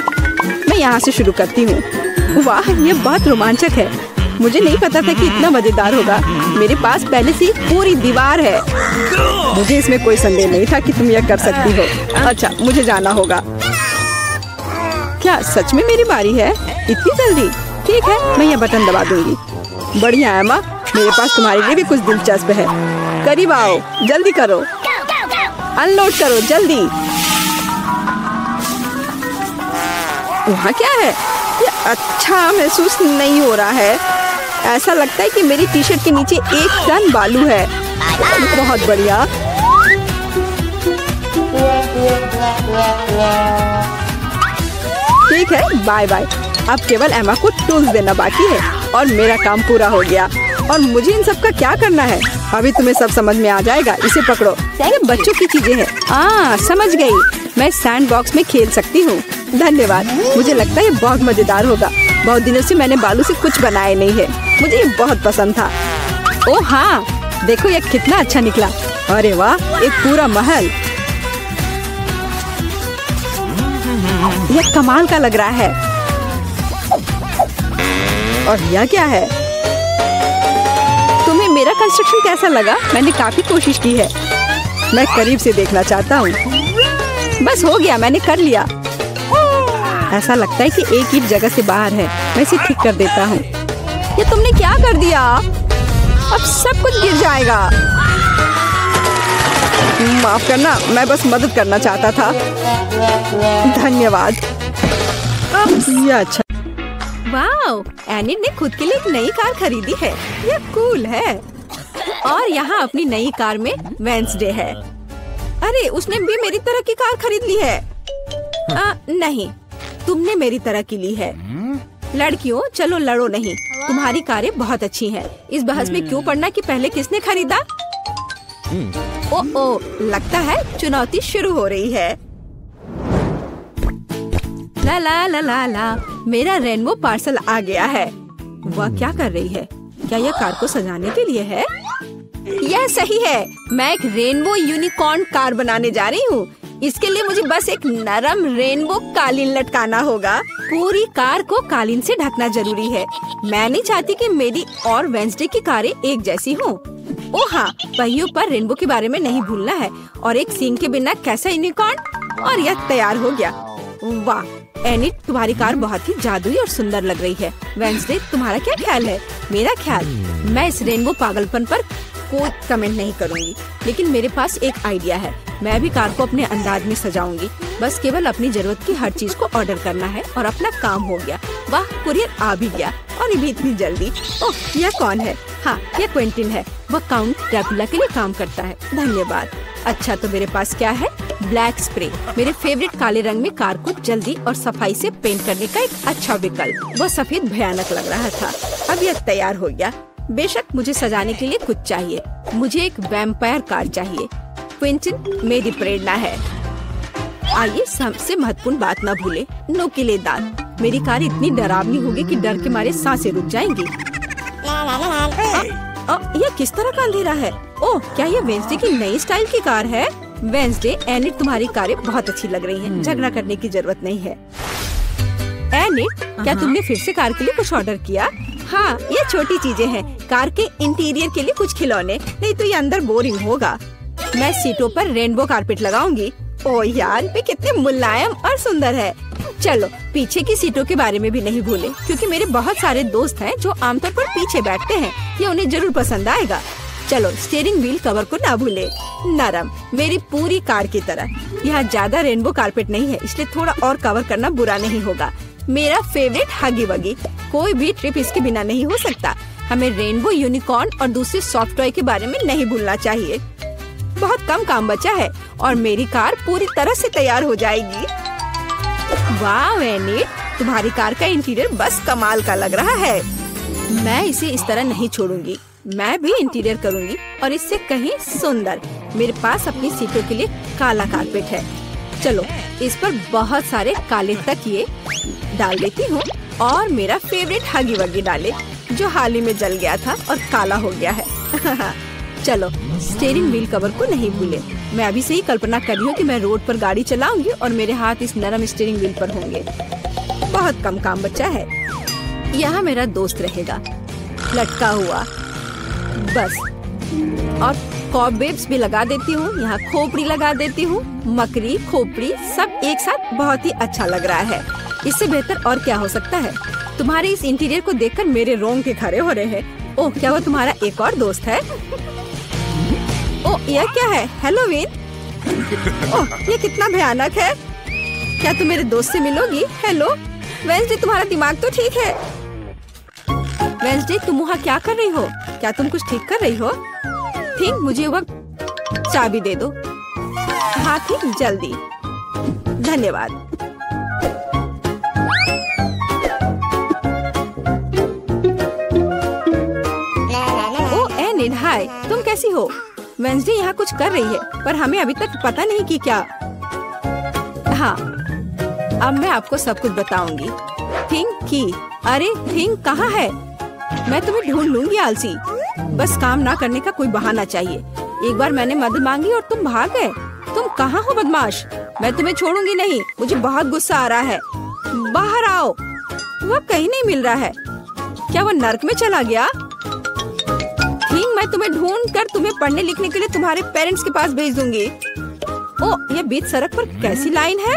मैं यहाँ से शुरू करती हूँ। वाह, यह बहुत रोमांचक है। मुझे नहीं पता था कि इतना मजेदार होगा। मेरे पास पहले से पूरी दीवार है। मुझे इसमें कोई संदेह नहीं था कि तुम यह कर सकती हो। अच्छा, मुझे जाना होगा। क्या सच में मेरी बारी है? इतनी जल्दी? ठीक है, मैं यह बटन दबा दूंगी। बढ़िया एमा, मेरे पास तुम्हारे लिए भी कुछ दिलचस्प है। करीब आओ, जल्दी करो। अनलोड करो जल्दी। वहाँ क्या है? ये अच्छा महसूस नहीं हो रहा है। ऐसा लगता है कि मेरी टी शर्ट के नीचे 1 टन बालू है। बहुत बढ़िया। ठीक है, बाय बाय। अब केवल एमा को टूल्स देना बाकी है और मेरा काम पूरा हो गया। और मुझे इन सब का क्या करना है? अभी तुम्हें सब समझ में आ जाएगा। इसे पकड़ो। ये बच्चों की चीजें हैं। समझ गई। मैं सैंड बॉक्स में खेल सकती हूँ। धन्यवाद। मुझे लगता है ये बहुत मजेदार होगा। बहुत दिनों से मैंने बालू से कुछ बनाया नहीं है। मुझे ये बहुत पसंद था। ओह हाँ, देखो ये कितना अच्छा निकला। अरे वाह, एक पूरा महल। यह कमाल का लग रहा है। और यह क्या है? तुम्हें मेरा कंस्ट्रक्शन कैसा लगा? मैंने काफी कोशिश की है। मैं करीब से देखना चाहता हूँ। बस हो गया, मैंने कर लिया। ऐसा लगता है कि एक ईंट जगह से बाहर है। मैं इसे ठीक कर देता हूँ। ये तुमने क्या कर दिया? अब सब कुछ गिर जाएगा। माफ करना, मैं बस मदद करना चाहता था। धन्यवाद। ये अच्छा। वाओ, एनिट ने खुद के लिए एक नई कार खरीदी है। ये कूल है। और यहाँ अपनी नई कार में वेंसडे है। अरे, उसने भी मेरी तरह की कार खरीद ली है। नहीं, तुमने मेरी तरह की ली है। लड़कियों, चलो लड़ो नहीं। तुम्हारी कारें बहुत अच्छी हैं। इस बहस में क्यों पड़ना कि पहले किसने खरीदा। ओ, लगता है चुनौती शुरू हो रही है। ला ला ला ला ला, मेरा रेनबो पार्सल आ गया है। वह क्या कर रही है? क्या यह कार को सजाने के लिए है? यह सही है। मैं एक रेनबो यूनिकॉर्न कार बनाने जा रही हूँ। इसके लिए मुझे बस एक नरम रेनबो कालीन लटकाना होगा। पूरी कार को कालीन से ढकना जरूरी है। मैं नहीं चाहती कि मेरी और वेंसडे की कारें एक जैसी हों। ओह हाँ, पहियों पर रेनबो के बारे में नहीं भूलना है। और एक सींग के बिना कैसा यूनिकॉर्न। और यह तैयार हो गया। वाह एनिट, तुम्हारी कार बहुत ही जादुई और सुंदर लग रही है। वेंसडे, तुम्हारा क्या ख्याल है? मेरा ख्याल, मैं इस रेनबो पागलपन पर कोई कमेंट नहीं करूंगी, लेकिन मेरे पास एक आइडिया है। मैं भी कार को अपने अंदाज में सजाऊंगी। बस केवल अपनी जरूरत की हर चीज को ऑर्डर करना है और अपना काम हो गया। वाह, कुरियर आ भी गया और ये भी इतनी जल्दी। ओह, यह कौन है? हाँ, यह क्विंटिन है। वह काउंट ड्रैकुला के लिए काम करता है। धन्यवाद। अच्छा, तो मेरे पास क्या है? ब्लैक स्प्रे, मेरे फेवरेट काले रंग में कार को जल्दी और सफाई से पेंट करने का एक अच्छा विकल्प। वह सफेद भयानक लग रहा था। अब यह तैयार हो गया। बेशक मुझे सजाने के लिए कुछ चाहिए। मुझे एक वैम्पायर कार चाहिए। क्विंटिन मेरी प्रेरणा है। आइए सबसे महत्वपूर्ण बात न भूले, नुकीले दांत। मेरी कार इतनी डरावनी होगी कि डर के मारे सांसें रुक जाएंगी। यह किस तरह का अंधेरा है? ओह, क्या यह वेंसडे की नई स्टाइल की कार है? वेंसडे, एनिट, तुम्हारी कारें बहुत अच्छी लग रही हैं। झगड़ा करने की जरूरत नहीं है। एनिट, क्या तुमने फिर से कार के लिए कुछ ऑर्डर किया? हाँ, ये छोटी चीजें हैं। कार के इंटीरियर के लिए कुछ खिलौने, नहीं तो ये अंदर बोरिंग होगा। मैं सीटों पर रेनबो कारपेट लगाऊंगी। ओह यार, वे कितने मुलायम और सुंदर है। चलो, पीछे की सीटों के बारे में भी नहीं भूले, क्योंकि मेरे बहुत सारे दोस्त हैं जो आमतौर पर पीछे बैठते हैं। ये उन्हें जरूर पसंद आएगा। चलो, स्टीयरिंग व्हील कवर को ना भूले। नरम, मेरी पूरी कार की तरह। यहाँ ज्यादा रेनबो कारपेट नहीं है, इसलिए थोड़ा और कवर करना बुरा नहीं होगा। मेरा फेवरेट हगी वगी। कोई भी ट्रिप इसके बिना नहीं हो सकता। हमें रेनबो यूनिकॉर्न और दूसरे सॉफ्ट टॉय के बारे में नहीं भूलना चाहिए। बहुत कम काम बचा है और मेरी कार पूरी तरह से तैयार हो जाएगी। वाह एनिट, तुम्हारी कार का इंटीरियर बस कमाल का लग रहा है। मैं इसे इस तरह नहीं छोड़ूंगी। मैं भी इंटीरियर करूंगी और इससे कहीं सुंदर। मेरे पास अपनी सीटों के लिए काला कारपेट है। चलो, इस पर बहुत सारे काले तकिए डाल देती हूँ और मेरा फेवरेट हगी वगी डाले, जो हाल ही में जल गया था और काला हो गया है। चलो, स्टीयरिंग व्हील कवर को नहीं भूले। मैं अभी से ही कल्पना कर रही हूँ कि मैं रोड पर गाड़ी चलाऊंगी और मेरे हाथ इस नरम स्टीयरिंग व्हील पर होंगे। बहुत कम काम बचा है। यहाँ मेरा दोस्त रहेगा, लटका हुआ। बस, और कॉबवेब्स भी लगा देती हूँ। यहाँ खोपड़ी लगा देती हूँ। मकड़ी, खोपड़ी सब एक साथ बहुत ही अच्छा लग रहा है। इससे बेहतर और क्या हो सकता है? तुम्हारे इस इंटीरियर को देखकर मेरे रोंगटे खड़े हो रहे हैं। ओह, क्या वो तुम्हारा एक और दोस्त है? ओह, यह क्या है? हैलोवीन? ओह, ये कितना भयानक है। क्या तुम मेरे दोस्त से मिलोगी? हेलो वेंसडे, तुम्हारा दिमाग तो ठीक है? वेंसडे, तुम वहाँ क्या कर रही हो? क्या तुम कुछ ठीक कर रही हो? ठीक, मुझे वक्त चाबी दे दो। हाँ ठीक, जल्दी। धन्यवाद। ओ एनिट, हाय, तुम कैसी हो? वेंसडे यहाँ कुछ कर रही है, पर हमें अभी तक पता नहीं कि क्या। हाँ, अब मैं आपको सब कुछ बताऊंगी। थिंक की। अरे थिंक कहाँ है? मैं तुम्हें ढूंढ लूंगी आलसी। बस काम ना करने का कोई बहाना चाहिए। एक बार मैंने मदद मांगी और तुम भाग गए। तुम कहाँ हो बदमाश? मैं तुम्हें छोड़ूंगी नहीं। मुझे बहुत गुस्सा आ रहा है। बाहर आओ। वह कहीं नहीं मिल रहा है। क्या वह नर्क में चला गया? ठीक, मैं तुम्हें ढूंढ कर तुम्हें पढ़ने लिखने के लिए तुम्हारे पेरेंट्स के पास भेज दूंगी। ओ, यह बीच सड़क पर कैसी लाइन है?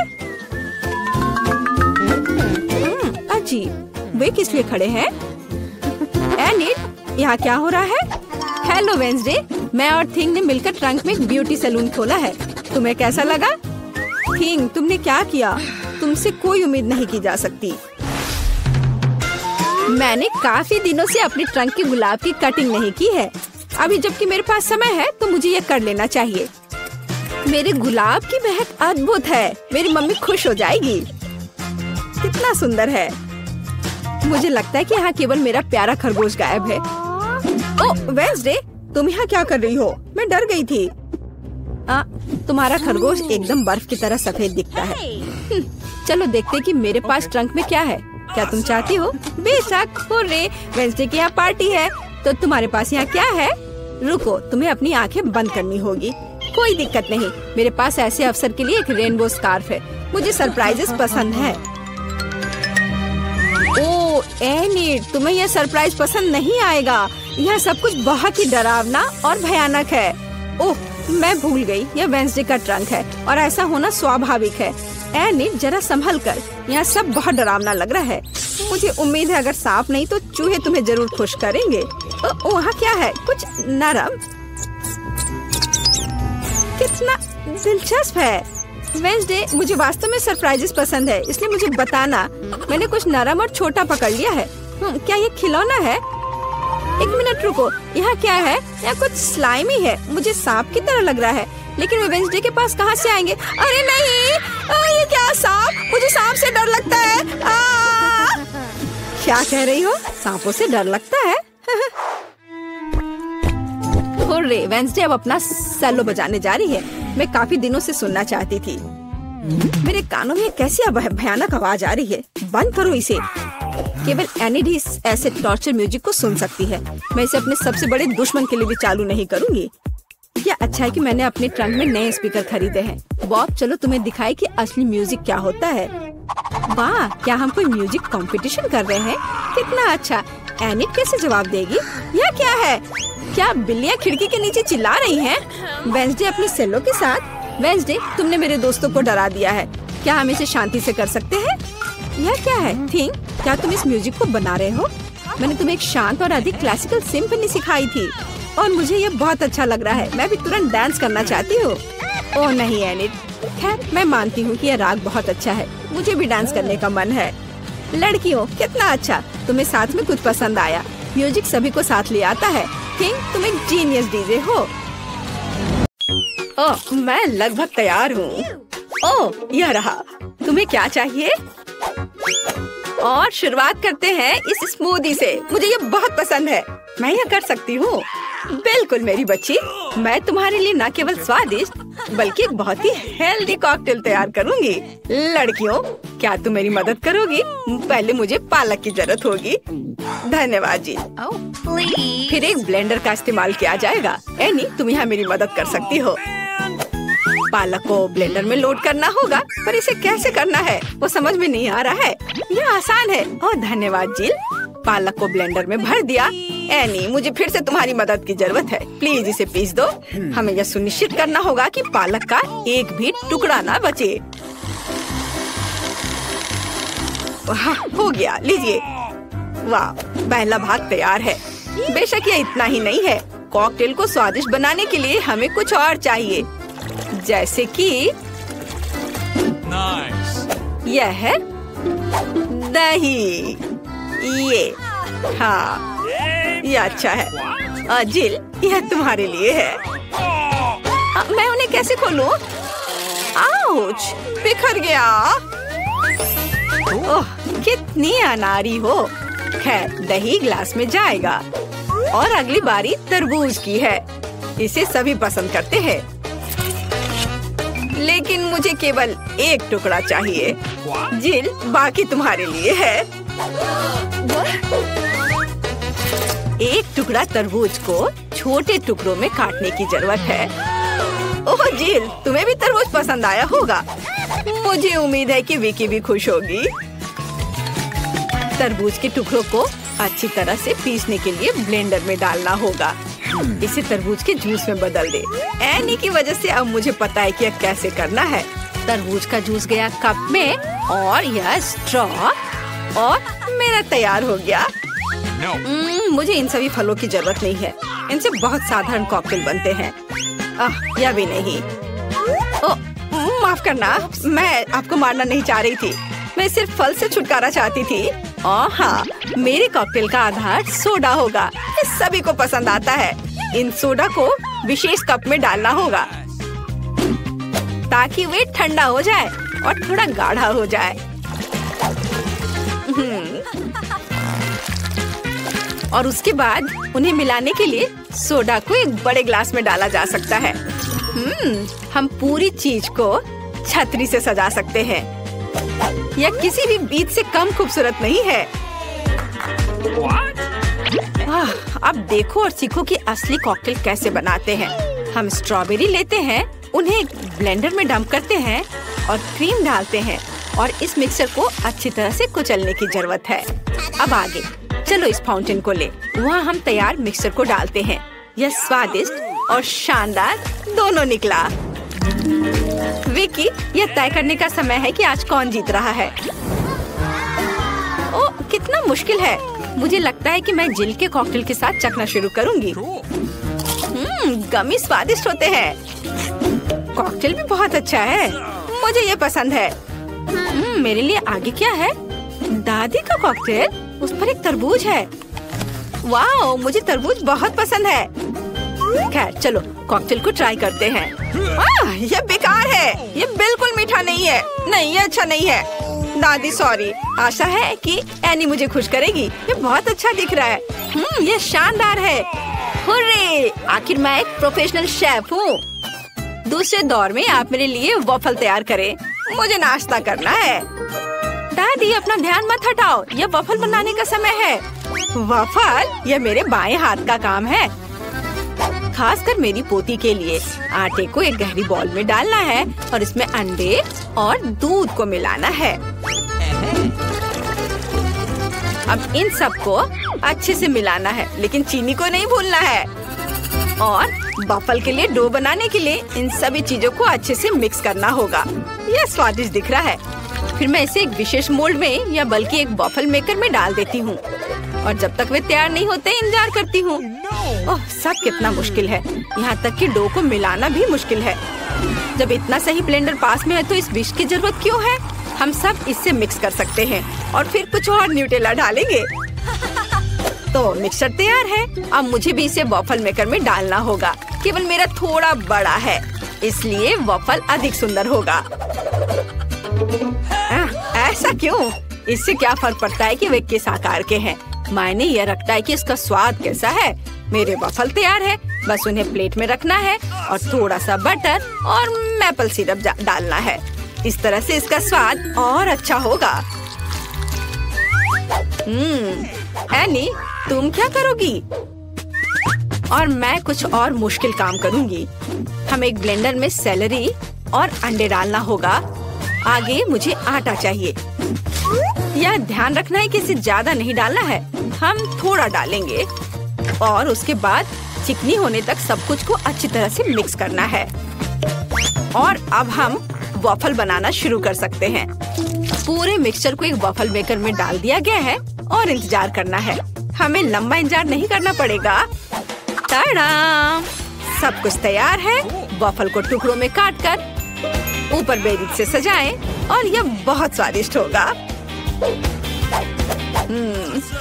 अजीब, वे किस लिए खड़े हैं? एनिट, यहाँ क्या हो रहा है? हेलो वेंसडे, मैं और थिंग ने मिलकर ट्रंक में एक ब्यूटी सैलून खोला है। तुम्हें कैसा लगा? थिंग, तुमने क्या किया? तुमसे कोई उम्मीद नहीं की जा सकती। मैंने काफी दिनों से अपने ट्रंक की गुलाब की कटिंग नहीं की है। अभी जबकि मेरे पास समय है तो मुझे ये कर लेना चाहिए। मेरे गुलाब की महक अद्भुत है। मेरी मम्मी खुश हो जाएगी। कितना सुंदर है। मुझे लगता है कि यहाँ केवल मेरा प्यारा खरगोश गायब है। ओह वेंसडे, तुम यहाँ क्या कर रही हो? मैं डर गई थी। तुम्हारा खरगोश एकदम बर्फ की तरह सफेद दिखता है। चलो देखते कि मेरे पास ट्रंक में क्या है। क्या तुम चाहती हो? बेशक। हुर्रे, वेंसडे की यहाँ पार्टी है। तो तुम्हारे पास यहाँ क्या है? रुको, तुम्हें अपनी आंखें बंद करनी होगी। कोई दिक्कत नहीं, मेरे पास ऐसे अवसर के लिए एक रेनबो स्कार्फ है। मुझे सरप्राइजेस पसंद है। ओह एनी, तुम्हें यह सरप्राइज पसंद नहीं आएगा। यह सब कुछ बहुत ही डरावना और भयानक है। ओह, मैं भूल गई, यह वेंसडे का ट्रंक है और ऐसा होना स्वाभाविक है। एनी, जरा संभल कर। यह सब बहुत डरावना लग रहा है। मुझे उम्मीद है अगर सांप नहीं तो चूहे तुम्हें जरूर खुश करेंगे। वहाँ क्या है? कुछ नरम। कितना दिलचस्प है। वेंसडे, मुझे वास्तव में सरप्राइजेस पसंद है, इसलिए मुझे बताना। मैंने कुछ नरम और छोटा पकड़ लिया है। क्या ये खिलौना है? एक मिनट रुको, यहाँ क्या है? यहाँ कुछ स्लाइमी है। मुझे सांप की तरह लग रहा है, लेकिन वे वेंसडे के पास कहाँ से आएंगे? अरे नहीं, ये क्या सांप? मुझे सांप से डर लगता है। क्या कह रही हो? सांपों से डर लगता है? हुर्रे, वेंसडे अब अपना सेलो बजाने जा रही है। मैं काफी दिनों से सुनना चाहती थी। मेरे कानों में कैसी भयानक आवाज आ रही है। बंद करो इसे। केवल एनी ही ऐसे टॉर्चर म्यूजिक को सुन सकती है। मैं इसे अपने सबसे बड़े दुश्मन के लिए भी चालू नहीं करूंगी। क्या अच्छा है कि मैंने अपने ट्रंक में नए स्पीकर खरीदे हैं। बॉब, चलो तुम्हें दिखाए कि असली म्यूजिक क्या होता है। वाह, क्या हम कोई म्यूजिक कंपटीशन कर रहे हैं? कितना अच्छा। एनी कैसे जवाब देगी? यह क्या है? क्या बिल्लियाँ खिड़की के नीचे चिल्ला रही हैं? वेंसडे अपनी सेलो के साथ। वेंसडे, तुमने मेरे दोस्तों को डरा दिया है। क्या हम इसे शांति से कर सकते हैं? यह क्या है? थिंक, क्या तुम इस म्यूजिक को बना रहे हो? मैंने तुम्हें एक शांत और अधिक क्लासिकल सिम्फनी सिखाई थी और मुझे ये बहुत अच्छा लग रहा है। मैं भी तुरंत डांस करना चाहती हूँ। ओह नहीं एनिट, खैर मैं मानती हूँ कि यह राग बहुत अच्छा है। मुझे भी डांस करने का मन है। लड़कियों, कितना अच्छा, तुम्हें साथ में कुछ पसंद आया। म्यूजिक सभी को साथ ले आता है। थिंक, तुम एक जीनियस डीजे हो। ओह, मैं लगभग तैयार हूँ। ओह, यह रहा। तुम्हें क्या चाहिए? और शुरुआत करते हैं इस स्मूदी से। मुझे ये बहुत पसंद है। मैं यह कर सकती हूँ। बिल्कुल मेरी बच्ची, मैं तुम्हारे लिए न केवल स्वादिष्ट बल्कि एक बहुत ही हेल्दी कॉकटेल तैयार करूँगी। लड़कियों, क्या तुम मेरी मदद करोगी? पहले मुझे पालक की जरूरत होगी। धन्यवाद जी। फिर एक ब्लेंडर का इस्तेमाल किया जाएगा। एनी, तुम यहाँ मेरी मदद कर सकती हो। पालक को ब्लेंडर में लोड करना होगा, पर इसे कैसे करना है वो समझ में नहीं आ रहा है। यह आसान है। ओह धन्यवाद जिल। पालक को ब्लेंडर में भर दिया। एनी, मुझे फिर से तुम्हारी मदद की जरूरत है। प्लीज इसे पीस दो। हमें यह सुनिश्चित करना होगा कि पालक का एक भी टुकड़ा ना बचे। हाँ, हो गया, लीजिए। वाह, पहला भाग तैयार है। बेशक यह इतना ही नहीं है। कॉकटेल को स्वादिष्ट बनाने के लिए हमें कुछ और चाहिए, जैसे कि यह है दही। ये, हाँ, ये अच्छा है। जिल, यह तुम्हारे लिए है। मैं उन्हें कैसे खोलूं? आउच, बिखर गया। ओह, कितनी अनारी हो। खैर, दही ग्लास में जाएगा। और अगली बारी तरबूज की है। इसे सभी पसंद करते हैं, लेकिन मुझे केवल एक टुकड़ा चाहिए। जिल, बाकी तुम्हारे लिए है। एक टुकड़ा तरबूज को छोटे टुकड़ों में काटने की जरूरत है। ओह जिल, तुम्हें भी तरबूज पसंद आया होगा। मुझे उम्मीद है कि विकी भी खुश होगी। तरबूज के टुकड़ों को अच्छी तरह से पीसने के लिए ब्लेंडर में डालना होगा। इसे तरबूज के जूस में बदल दे। एनी की वजह से अब मुझे पता है कि यह कैसे करना है। तरबूज का जूस गया कप में और यह स्ट्रॉ और मेरा तैयार हो गया। मुझे इन सभी फलों की जरूरत नहीं है। इनसे बहुत साधारण कॉकटेल बनते हैं। यह भी नहीं। माफ करना, मैं आपको मारना नहीं चाह रही थी। मैं सिर्फ फल से छुटकारा चाहती थी। हाँ, मेरे कॉकटेल का आधार सोडा होगा। ये सभी को पसंद आता है। इन सोडा को विशेष कप में डालना होगा ताकि वे ठंडा हो जाए और थोड़ा गाढ़ा हो जाए। और उसके बाद उन्हें मिलाने के लिए सोडा को एक बड़े ग्लास में डाला जा सकता है। हम पूरी चीज को छतरी से सजा सकते हैं। यह किसी भी बीज से कम खूबसूरत नहीं है। अब देखो और सीखो कि असली कॉकटेल कैसे बनाते हैं। हम स्ट्रॉबेरी लेते हैं, उन्हें एक ब्लेंडर में डंप करते हैं और क्रीम डालते हैं और इस मिक्सर को अच्छी तरह से कुचलने की जरूरत है। अब आगे चलो इस फाउंटेन को ले। वहाँ हम तैयार मिक्सर को डालते हैं। यह स्वादिष्ट और शानदार दोनों निकला। विकी, यह तय करने का समय है कि आज कौन जीत रहा है। ओह, कितना मुश्किल है। मुझे लगता है कि मैं जिल के कॉकटेल के साथ चखना शुरू करूंगी। गमी स्वादिष्ट होते हैं। कॉकटेल भी बहुत अच्छा है। मुझे ये पसंद है। मेरे लिए आगे क्या है? दादी का कॉकटेल, उस पर एक तरबूज है। वाह, मुझे तरबूज बहुत पसंद है। खैर चलो कॉकटेल को ट्राई करते हैं। यह बेकार है। यह बिल्कुल मीठा नहीं है। नहीं, ये अच्छा नहीं है। दादी सॉरी। आशा है कि एनी मुझे खुश करेगी। ये बहुत अच्छा दिख रहा है। ये शानदार है। हुर्रे! आखिर मैं एक प्रोफेशनल शेफ हूँ। दूसरे दौर में आप मेरे लिए वॉफल तैयार करें। मुझे नाश्ता करना है। दादी अपना ध्यान मत हटाओ। यह वॉफल बनाने का समय है। वॉफल? यह मेरे बाएं हाथ का काम है, खासकर मेरी पोती के लिए। आटे को एक गहरी बॉल में डालना है और इसमें अंडे और दूध को मिलाना है। अब इन सबको अच्छे से मिलाना है, लेकिन चीनी को नहीं भूलना है। और वॉफल के लिए डो बनाने के लिए इन सभी चीजों को अच्छे से मिक्स करना होगा। यह स्वादिष्ट दिख रहा है। फिर मैं इसे एक विशेष मोल्ड में या बल्कि एक वॉफल मेकर में डाल देती हूँ और जब तक वे तैयार नहीं होते इंतजार करती हूँ। ओह, सब कितना मुश्किल है। यहाँ तक कि डो को मिलाना भी मुश्किल है। जब इतना सही ब्लेंडर पास में है तो इस विश की जरूरत क्यों है? हम सब इससे मिक्स कर सकते हैं और फिर कुछ और न्यूटेला डालेंगे। तो मिक्सचर तैयार है। अब मुझे भी इसे वॉफल मेकर में डालना होगा। केवल मेरा थोड़ा बड़ा है, इसलिए वॉफल अधिक सुंदर होगा। ऐसा क्यों? इससे क्या फर्क पड़ता है कि वे किस आकार के हैं? मायने यह रखता है कि इसका स्वाद कैसा है। मेरे वॉफल तैयार है, बस उन्हें प्लेट में रखना है और थोड़ा सा बटर और मैपल सिरप डालना है। इस तरह से इसका स्वाद और अच्छा होगा। एनी, तुम क्या करोगी? और मैं कुछ और मुश्किल काम करूंगी। हम एक ब्लेंडर में सेलरी और अंडे डालना होगा। आगे मुझे आटा चाहिए। यह ध्यान रखना है कि इसे ज्यादा नहीं डालना है। हम थोड़ा डालेंगे और उसके बाद चिकनी होने तक सब कुछ को अच्छी तरह से मिक्स करना है। और अब हम वॉफल बनाना शुरू कर सकते हैं। पूरे मिक्सचर को एक वॉफल मेकर में डाल दिया गया है और इंतजार करना है। हमें लंबा इंतजार नहीं करना पड़ेगा। टाडा! सब कुछ तैयार है। वॉफल को टुकड़ों में काटकर ऊपर बेरीज से सजाएं और यह बहुत स्वादिष्ट होगा।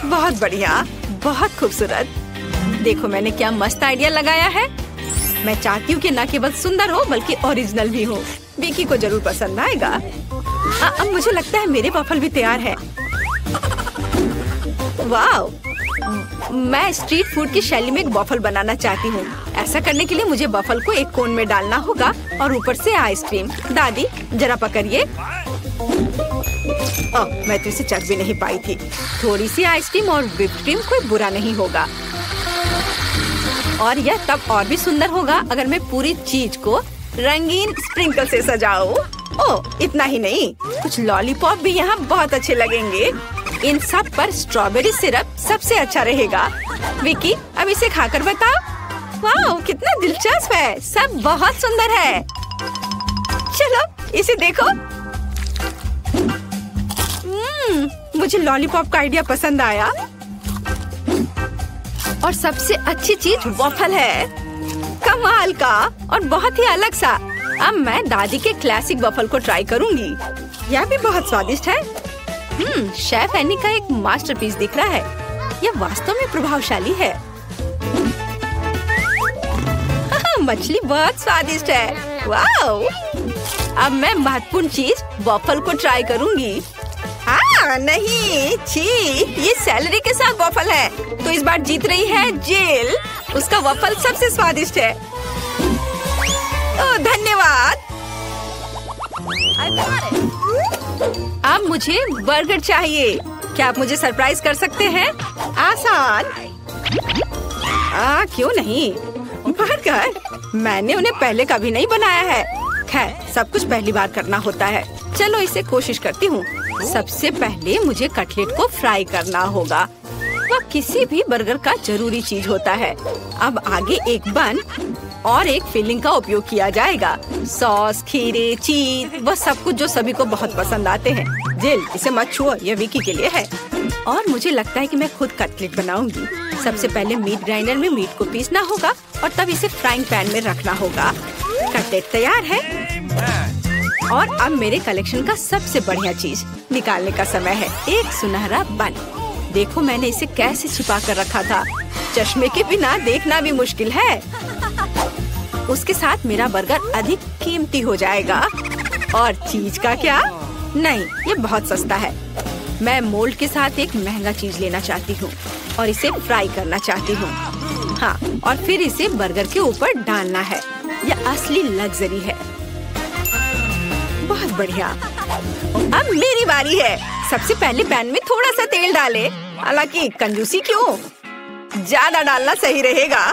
बहुत बढ़िया, बहुत खूबसूरत। देखो मैंने क्या मस्त आइडिया लगाया है। मैं चाहती हूँ कि न केवल सुंदर हो बल्कि ओरिजिनल भी हो। विकी को जरूर पसंद आएगा। अब मुझे लगता है मेरे वॉफल भी तैयार है। वाह! मैं स्ट्रीट फूड की शैली में एक वॉफल बनाना चाहती हूँ। ऐसा करने के लिए मुझे वॉफल को एक कोन में डालना होगा और ऊपर से आइसक्रीम। दादी जरा पकड़िए। मैं तो इसे चख भी नहीं पाई थी। थोड़ी सी आइसक्रीम और व्हिप्ड क्रीम कोई बुरा नहीं होगा। और यह तब और भी सुंदर होगा अगर मैं पूरी चीज को रंगीन स्प्रिंकल से सजाऊं। ओह, इतना ही नहीं, कुछ लॉलीपॉप भी यहाँ बहुत अच्छे लगेंगे। इन सब पर स्ट्रॉबेरी सिरप सबसे अच्छा रहेगा। विकी, अब इसे खाकर बताओ। वाह, कितना दिलचस्प है। सब बहुत सुंदर है। चलो इसे देखो। मुझे लॉलीपॉप का आइडिया पसंद आया। और सबसे अच्छी चीज वॉफल है, कमाल का और बहुत ही अलग सा। अब मैं दादी के क्लासिक वॉफल को ट्राई करूंगी। यह भी बहुत स्वादिष्ट है। शेफ एनी का एक मास्टरपीस दिख रहा है। यह वास्तव में प्रभावशाली है। मछली बहुत स्वादिष्ट है। वाओ! अब मैं महत्वपूर्ण चीज वॉफल को ट्राई करूंगी। नहीं, छी, ये सैलरी के साथ वॉफल है। तो इस बार जीत रही है जिल। उसका वॉफल सबसे स्वादिष्ट है। ओह, धन्यवाद। अब मुझे बर्गर चाहिए। क्या आप मुझे सरप्राइज कर सकते हैं? आसान। क्यों नहीं? बर्गर? मैंने उन्हें पहले कभी नहीं बनाया है। खैर, सब कुछ पहली बार करना होता है। चलो इसे कोशिश करती हूँ। सबसे पहले मुझे कटलेट को फ्राई करना होगा। वह किसी भी बर्गर का जरूरी चीज होता है। अब आगे एक बन और एक फिलिंग का उपयोग किया जाएगा। सॉस, खीरे, चीज, वह सब कुछ जो सभी को बहुत पसंद आते हैं। जिल, इसे मत छुओ, यह विकी के लिए है। और मुझे लगता है कि मैं खुद कटलेट बनाऊंगी। सबसे पहले मीट ग्राइंडर में मीट को पीसना होगा और तब इसे फ्राइंग पैन में रखना होगा। कटलेट तैयार है। और अब मेरे कलेक्शन का सबसे बढ़िया चीज निकालने का समय है। एक सुनहरा बन। देखो मैंने इसे कैसे छिपा कर रखा था। चश्मे के बिना देखना भी मुश्किल है। उसके साथ मेरा बर्गर अधिक कीमती हो जाएगा। और चीज का क्या? नहीं, ये बहुत सस्ता है। मैं मोल्ड के साथ एक महंगा चीज लेना चाहती हूँ और इसे फ्राई करना चाहती हूँ। हाँ, और फिर इसे बर्गर के ऊपर डालना है। यह असली लग्जरी है। बहुत बढ़िया। अब मेरी बारी है। सबसे पहले पैन में थोड़ा सा तेल डालें। हालांकि कंजूसी क्यों? ज्यादा डालना सही रहेगा।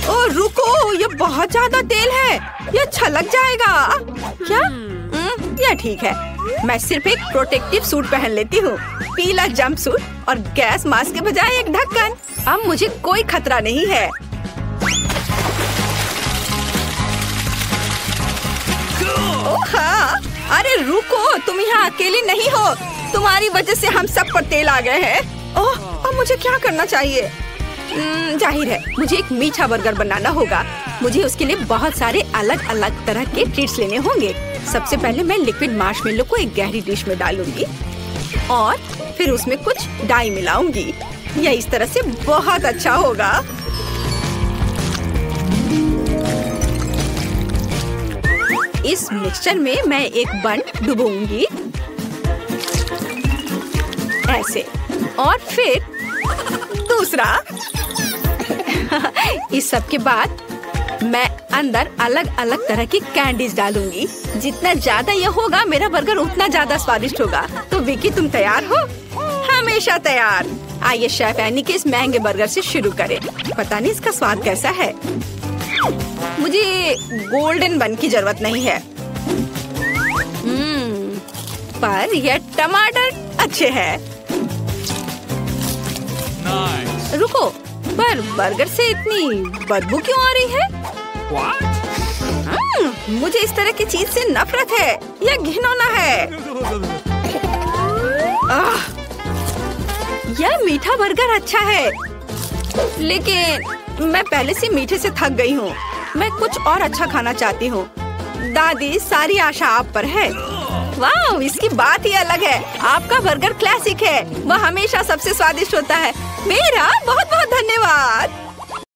ओ रुको, ये बहुत ज्यादा तेल है। ये छलक जाएगा। क्या? यह ठीक है। मैं सिर्फ एक प्रोटेक्टिव सूट पहन लेती हूँ। पीला जंप सूट और गैस मास्क के बजाय एक ढक्कन। अब मुझे कोई खतरा नहीं है। ओह हाँ, अरे रुको, तुम यहाँ अकेली नहीं हो। तुम्हारी वजह से हम सब पर तेल आ गए हैं। ओह, अब मुझे क्या करना चाहिए? जाहिर है मुझे एक मीठा बर्गर बनाना होगा। मुझे उसके लिए बहुत सारे अलग अलग तरह के ट्रीट्स लेने होंगे। सबसे पहले मैं लिक्विड मार्शमेलो को एक गहरी डिश में डालूंगी और फिर उसमें कुछ डाई मिलाऊंगी। यह इस तरह से बहुत अच्छा होगा। इस मिक्सचर में मैं एक बन डुबोऊंगी ऐसे, और फिर दूसरा। इस सब के बाद मैं अंदर अलग अलग तरह की कैंडीज डालूंगी। जितना ज्यादा यह होगा मेरा बर्गर उतना ज्यादा स्वादिष्ट होगा। तो विकी, तुम तैयार हो? हमेशा तैयार। आइए शेफ एनी के इस महंगे बर्गर से शुरू करें। पता नहीं इसका स्वाद कैसा है। मुझे गोल्डन बन की जरूरत नहीं है। पर यह टमाटर अच्छे हैं। रुको, पर बर्गर से इतनी बदबू क्यों आ रही है? मुझे इस तरह की चीज से नफरत है। यह घिनौना है। यह मीठा बर्गर अच्छा है, लेकिन मैं पहले से मीठे से थक गई हूँ। मैं कुछ और अच्छा खाना चाहती हूँ। दादी, सारी आशा आप पर है। वाह, इसकी बात ही अलग है। आपका बर्गर क्लासिक है। वह हमेशा सबसे स्वादिष्ट होता है। मेरा बहुत बहुत धन्यवाद।